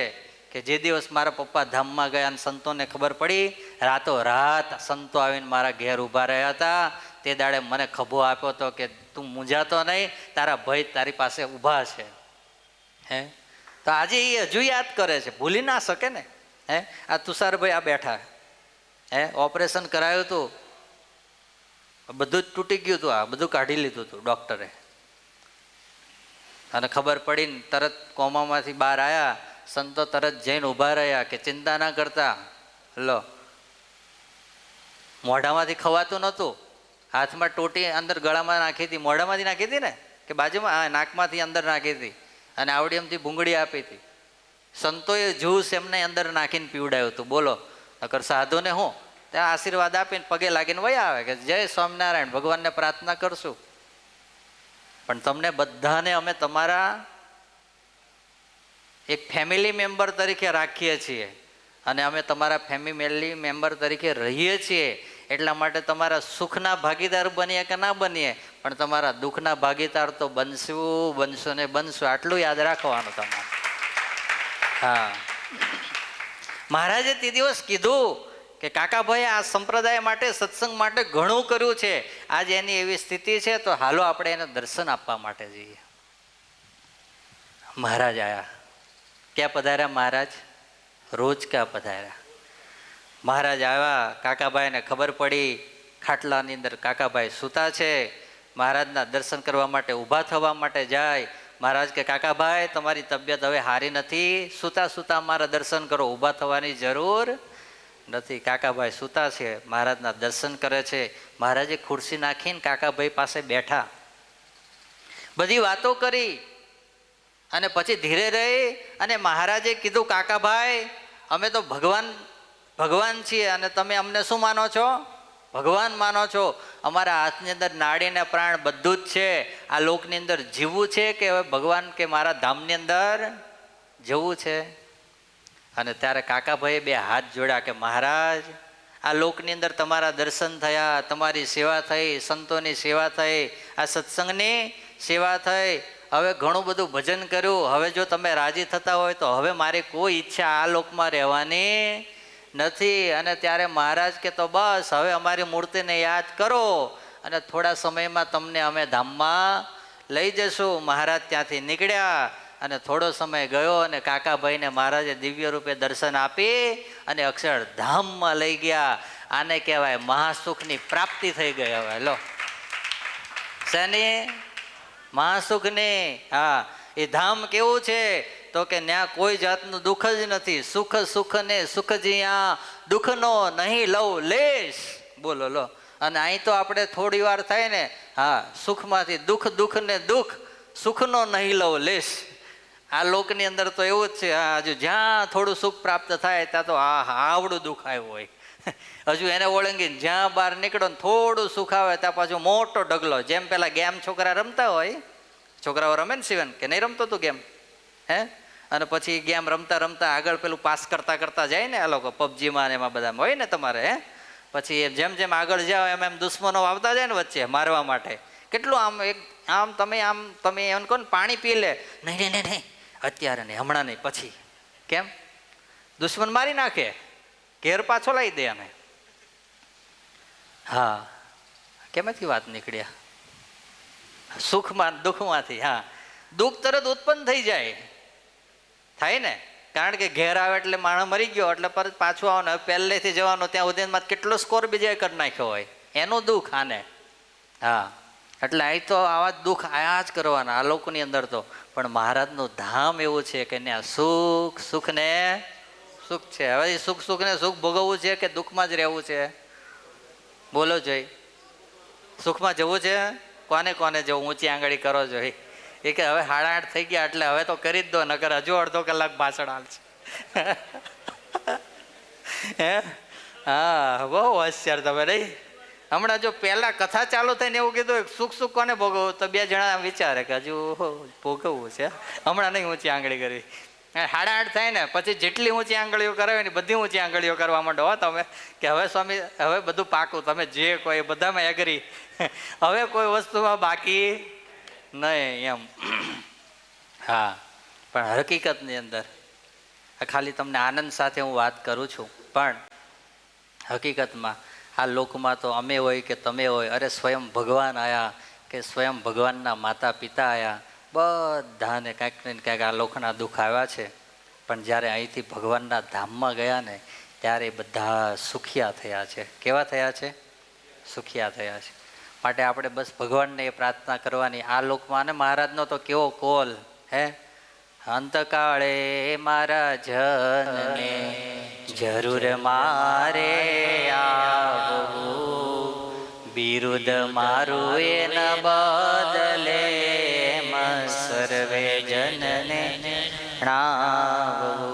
S1: કે જે દિવસ મારા પપ્પા ધામમાં ગયા અને સંતોને ખબર પડી, રાતો રાત સંતો આવીને મારા ઘેર ઊભા રહ્યા હતા. તે દાડે મને ખભો આપ્યો હતો કે તું મૂંઝાતો નહીં, તારા ભાઈ તારી પાસે ઊભા છે. હે, તો આજે એ હજુ યાદ કરે છે, ભૂલી ના શકે ને. હે, આ તુષારભાઈ આ બેઠા, હે, ઓપરેશન કરાયું હતું, બધું જ તૂટી ગયું હતું, આ બધું કાઢી લીધું હતું ડૉક્ટરે. અને ખબર પડીને તરત કોમામાંથી બહાર આવ્યા. સંતો તરત જઈને ઊભા રહ્યા કે ચિંતા ના કરતા, લો, મોઢામાંથી ખવાતું નહોતું, હાથમાં ટોટી અંદર ગળામાં નાખી હતી, મોઢામાંથી નાખી હતી ને કે બાજુમાં નાકમાંથી અંદર નાખી હતી, અને આવડીએમથી ભૂંગળી આપી હતી. સંતોએ જ્યુસ એમને અંદર નાખીને પીવડાવ્યું હતું. બોલો, નકર સાધુને હું ત્યાં આશીર્વાદ આપીને પગે લાગીને વયા આવે કે જય સ્વામિનારાયણ, ભગવાનને પ્રાર્થના કરશું. પણ તમને બધાને અમે તમારા એક ફેમિલી મેમ્બર તરીકે રાખીએ છીએ, અને અમે તમારા ફેમિલી મેમ્બર તરીકે રહીએ છીએ. એટલા માટે તમારા સુખના ભાગીદાર બનીએ કે ના બનીએ, પણ તમારા દુઃખના ભાગીદાર તો બનશું ને બનશું. આટલું યાદ રાખવાનું તમારે. હા, મહારાજે તે દિવસ કીધું કે કાકાભાઈ આ સંપ્રદાય માટે, સત્સંગ માટે ઘણું કર્યું છે. આજે એની એવી સ્થિતિ છે તો હાલો આપણે એને દર્શન આપવા માટે જઈએ. મહારાજ આયા. ક્યાં પધાર્યા મહારાજ? રોજકા પધાર્યા. મહારાજ આવ્યા, કાકાભાઈને ખબર પડી, ખાટલાની અંદર કાકાભાઈ સૂતા છે. મહારાજના દર્શન કરવા માટે ઊભા થવા માટે જાય. મહારાજ કે કાકાભાઈ તમારી તબિયત હવે સારી નથી, સૂતા સૂતા મારા દર્શન કરો, ઊભા થવાની જરૂર નથી. કાકાભાઈ સૂતા છે, મહારાજના દર્શન કરે છે. મહારાજે ખુરશી નાખીને કાકાભાઈ પાસે બેઠા, બધી વાતો કરી, અને પછી ધીરે રહી અને મહારાજે કીધું કાકાભાઈ અમે તો ભગવાન છીએ, અને તમે અમને શું માનો છો? ભગવાન માનો છો. અમારા હાથની અંદર નાડી ને પ્રાણ બધું જ છે. આ લોકની અંદર જીવવું છે કે હવે ભગવાન કે મારા ધામની અંદર જવું છે? અને ત્યારે કાકાભાઈએ બે હાથ જોડ્યા કે મહારાજ આ લોકની અંદર તમારા દર્શન થયા, તમારી સેવા થઈ, સંતોની સેવા થઈ, આ સત્સંગની સેવા થઈ, હવે ઘણું બધું ભજન કર્યું, હવે જો તમે રાજી થતા હોય તો હવે મારી કોઈ ઈચ્છા આ લોકમાં રહેવાની નથી. અને ત્યારે મહારાજ કે તો બસ હવે અમારી મૂર્તિને યાદ કરો અને થોડા સમયમાં તમને અમે ધામમાં લઈ જશું. મહારાજ ત્યાંથી નીકળ્યા અને થોડો સમય ગયો અને કાકાભાઈને મહારાજે દિવ્ય રૂપે દર્શન આપી અને અક્ષરધામમાં લઈ ગયા. આને કહેવાય મહાસુખની પ્રાપ્તિ થઈ ગઈ. હવે લો શેની? મહાસુખની. હા, એ ધામ કેવું છે તો કે ત્યાં કોઈ જાતનું દુઃખ જ નથી. સુખ સુખ ને સુખ જ્યાં દુઃખનો નહીં લઉં લેશ. બોલો લો. અને અહીં તો આપણે થોડી વાર થાય ને, હા, સુખમાંથી દુઃખ, દુઃખ ને દુઃખ, સુખનો નહીં લઉં લેશ. આ લોકની અંદર તો એવું જ છે. હા, હજુ જ્યાં થોડું સુખ પ્રાપ્ત થાય ત્યાં તો આવડું દુઃખ આવ્યું હોય. હજુ એને ઓળંગીને જ્યાં બહાર નીકળો ને થોડું સુખ આવે ત્યાં પાછું મોટો ઢગલો. જેમ પેલા ગેમ છોકરા રમતા હોય, છોકરાઓ રમે ને શિવન, કે નહીં રમતો તું ગેમ? હે? અને પછી ગેમ રમતા રમતા આગળ પેલું પાસ કરતા કરતા જાય ને આ લોકો પબજીમાં ને એમાં બધામાં હોય ને તમારે. હે? પછી જેમ જેમ આગળ જાઓ એમ એમ દુશ્મનો આવતા જાય ને વચ્ચે મારવા માટે. કેટલું આમ તમે એમ કહો ને પાણી પી લે, નહીં નહીં નહીં અત્યારે નહીં, હમણાં નહીં, પછી. કેમ? દુશ્મન મારી નાખે, ઘેર પાછો લાવી દે અમે. હા, કેમાંથી વાત નીકળ્યા? સુખમાં દુઃખમાંથી. હા, દુઃખ તરત ઉત્પન્ન થઈ જાય, થાય ને, કારણ કે ઘેર આવે એટલે માણસ મરી ગયો એટલે પરત પાછું આવવાનું. પહેલેથી જવાનું ત્યાં ઉદયનમાં કેટલો સ્કોર બીજાએ કરી નાખ્યો હોય, એનું દુઃખ આને. હા, એટલે અહીં તો આવા દુઃખ આયા જ કરવાના આ લોકોની અંદર તો. પણ મહારાજનું ધામ એવું છે કે ત્યાં સુખ, સુખ ને સુખ છે. હવે સુખ, સુખ ને સુખ ભોગવવું છે કે દુઃખમાં જ રહેવું છે? બોલો જોઈ. સુખમાં જવું છે? કોને કોને જવું? ઊંચી આંગળી કરો જોઈ. એ કે હવે 8:30 થઈ ગયા એટલે હવે તો કરી જ દો, નકર હજુ અડધો કલાક ભાષણ હાલશે. હે? હા, બહુ હોશિયાર તમે નહીં. હમણાં જો પહેલા કથા ચાલુ થઈને એવું કીધું સુખ સુખ કોને ભોગવવું, તો 2 જણા વિચારે કે હજુ ભોગવવું છે, હમણાં નહીં ઊંચી આંગળી કરવી. 8:30 થાય ને પછી જેટલી ઊંચી આંગળીઓ કરાવે ને બધી ઊંચી આંગળીઓ કરવા માંડો હો તમે, કે હવે સ્વામી હવે બધું પાકું, તમે જે કોઈ બધામાં એગ્રી, હવે કોઈ વસ્તુમાં બાકી નહીં એમ. હા, પણ હકીકતની અંદર ખાલી તમને આનંદ સાથે હું વાત કરું છું, પણ હકીકતમાં આ લોકમાં તો અમે હોય કે તમે હોય, અરે સ્વયં ભગવાન આવ્યા કે સ્વયં ભગવાનના માતા પિતા આવ્યા, બધાને કાંઈક ને કાંઈક આ લોકના દુઃખ આવ્યા છે. પણ જ્યારે અહીંથી ભગવાનના ધામમાં ગયા ને ત્યારે બધા સુખિયા થયા છે. કેવા થયા છે? સુખિયા થયા છે. માટે આપણે બસ ભગવાનને એ પ્રાર્થના કરવાની. આ લોકમાં ને મહારાજનો તો કેવો કોલ હે, અંતકાળે મારા જનને જરૂર મારે આવવું, બિરુદ મારું એના બદલે સર્વે જનને જણાવવું.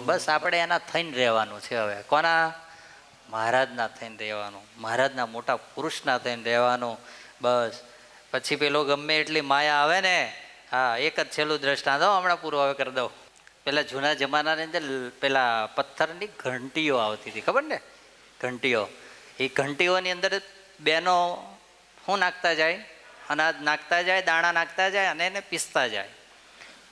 S1: બસ આપણે એના થઈને રહેવાનું છે. હવે કોના? મહારાજના થઈને રહેવાનું, મહારાજના મોટા પુરુષના થઈને રહેવાનું. બસ પછી પેલો ગમે એટલી માયા આવે ને, હા, એક જ છેલ્લું દ્રષ્ટાંત હમણાં પૂરું હવે કરી દઉં. પેલા જૂના જમાનાની અંદર પેલા પથ્થરની ઘંટીઓ આવતી હતી, ખબર ને? ઘંટીઓ. એ ઘંટીઓની અંદર બેનો શું નાખતા જાય? અનાજ નાખતા જાય, દાણા નાખતા જાય અને એને પીસતા જાય.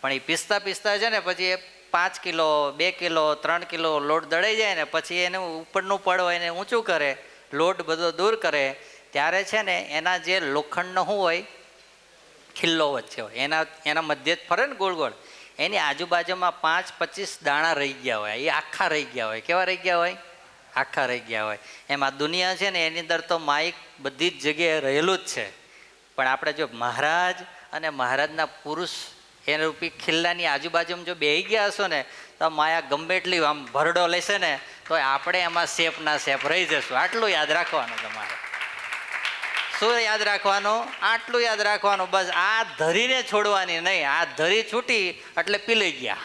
S1: પણ એ પીસતા પીસતા છે ને પછી એ 5 કિલો 2 કિલો 3 કિલો લોટ દળાઈ જાય ને પછી એને ઉપરનું પડ હોય એને ઊંચું કરે, લોટ બધો દૂર કરે, ત્યારે છે ને એના જે લોખંડનો શું હોય, ખિલ્લો વચ્ચે હોય, એના મધ્ય જ ફરે ને ગોળ ગોળ, એની આજુબાજુમાં 5-25 દાણા રહી ગયા હોય. એ આખા રહી ગયા હોય. કેવા રહી ગયા હોય? આખા રહી ગયા હોય. એમ આ દુનિયા છે ને એની અંદર તો માઇક બધી જ જગ્યાએ રહેલું જ છે. પણ આપણે જો મહારાજ અને મહારાજના પુરુષ એ રૂપી ખિલ્લાની આજુબાજુમાં જો બેસી ગયા હશો ને તો માયા ગમે એટલી આમ ભરડો લેશે ને તો આપણે એમાં સેફ ના સેફ રહી જશું. આટલું યાદ રાખવાનું તમારે. શું યાદ રાખવાનું? આટલું યાદ રાખવાનું. બસ આ ધરીને છોડવાની નહીં. આ ધરી છૂટી એટલે પીલાઈ ગયા,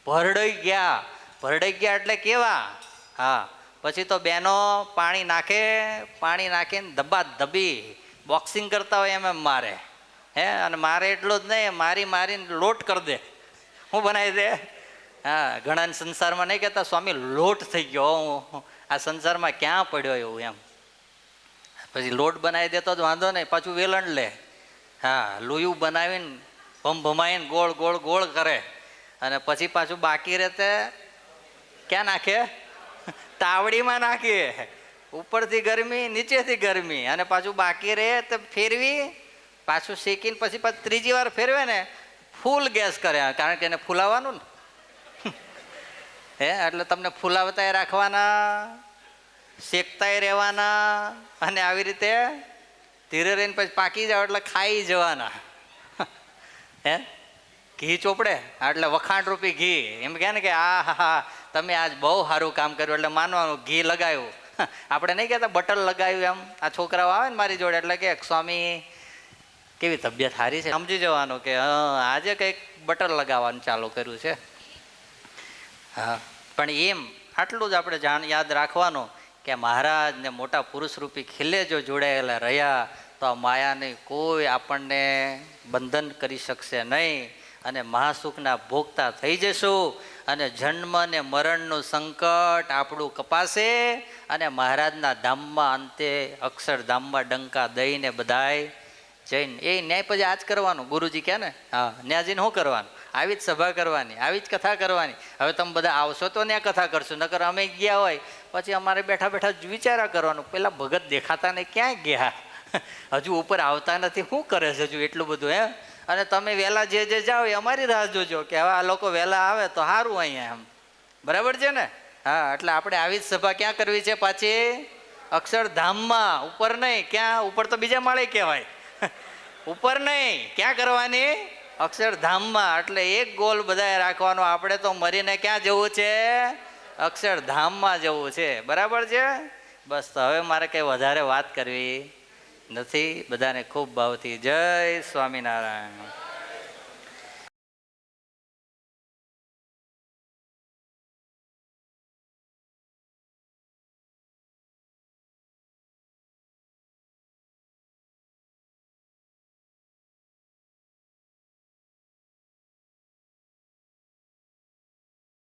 S1: ભરડાઈ ગયા. ભરડાઈ ગયા એટલે કેવા? હા, પછી તો બેનો પાણી નાખીને ધબ્બા ધબ્બી બોક્સિંગ કરતા હોય એમ મારે. હે, અને મારે એટલું જ નહીં, મારીને લોટ કરી દે. શું બનાવી દે? હા, ઘણા સંસારમાં નહીં કહેતા સ્વામી લોટ થઈ ગયો, હું આ સંસારમાં ક્યાં પડ્યો એવું એમ. પછી લોટ બનાવી દેતો જ વાંધો નહીં, પાછું વેલણ લે. હા, લોયું બનાવીને ભમાઈને ગોળ ગોળ ગોળ કરે અને પછી પાછું બાકી રહેતે ક્યાં નાખે? તાવડીમાં નાખીએ. ઉપરથી ગરમી, નીચેથી ગરમી, અને પાછું બાકી રહે તો ફેરવી પાછું શેકીને પછી ત્રીજી વાર ફેરવે ને ફૂલ ગેસ કરે, કારણ કે એને ફૂલાવાનું ને હે, એટલે તમને ફૂલાવતાય રાખવાના, શેકતાય રહેવાના, અને આવી રીતે ધીરે રહીને પછી પાકી જાવ એટલે ખાઈ જવાના. હે, ઘી ચોપડે એટલે વખાણ રૂપી ઘી, એમ કહે ને કે આ હા તમે આજ બહુ સારું કામ કર્યું, એટલે માનવાનું ઘી લગાવ્યું. આપણે નહીં કહેતા બટર લગાવ્યું એમ. આ છોકરાઓ આવે ને મારી જોડે એટલે કે સ્વામી કેવી તબિયત સારી છે, સમજી જવાનું કે આજે કંઈક બટર લગાવવાનું ચાલુ કર્યું છે. હા, પણ એમ આટલું જ આપણે યાદ રાખવાનું કે મહારાજ ને મોટા પુરુષ રૂપી ખીલે જો જોડાયેલા રહ્યા તો આ માયાને કોઈ આપણને બંધન કરી શકશે નહીં, અને મહાસુખના ભોગતા થઈ જશું, અને જન્મ ને મરણનું સંકટ આપણું કપાશે, અને મહારાજના ધામમાં અંતે અક્ષરધામમાં ડંકા દઈને બધાય જઈને એ ન્યાય પછી આજ કરવાનું. ગુરુજી કહે ને, હા, ન્યાજીને શું કરવાનું? આવી જ સભા કરવાની, આવી જ કથા કરવાની. હવે તમે બધા આવશો તો ત્યાં કથા કરશું, નકર અમે ગયા હોય પછી અમારે બેઠા બેઠા વિચારા કરવાનું, પેલા ભગત દેખાતા ને ક્યાંય ગયા, હજુ ઉપર આવતા નથી, શું કરે છે હજુ એટલું બધું? હે, અને તમે વહેલા જે જાઓ એ અમારી રાહ જોજો કે હવે આ લોકો વહેલા આવે તો સારું અહીંયા, એમ બરાબર છે ને? હા, એટલે આપણે આવી જ સભા ક્યાં કરવી છે પાછી? અક્ષરધામમાં, ઉપર નહીં. ક્યાં ઉપર? તો બીજા માળે કહેવાય. ઉપર નહીં, ક્યાં કરવાની? અક્ષરધામમાં. એટલે એક ગોલ બધાએ રાખવાનો, આપણે તો મરીને ક્યાં જવું છે? અક્ષરધામમાં જવું છે. બરાબર છે? બસ, તો હવે મારે કંઈ વધારે વાત કરવી નથી. બધાને ખૂબ ભાવથી જય સ્વામિનારાયણ.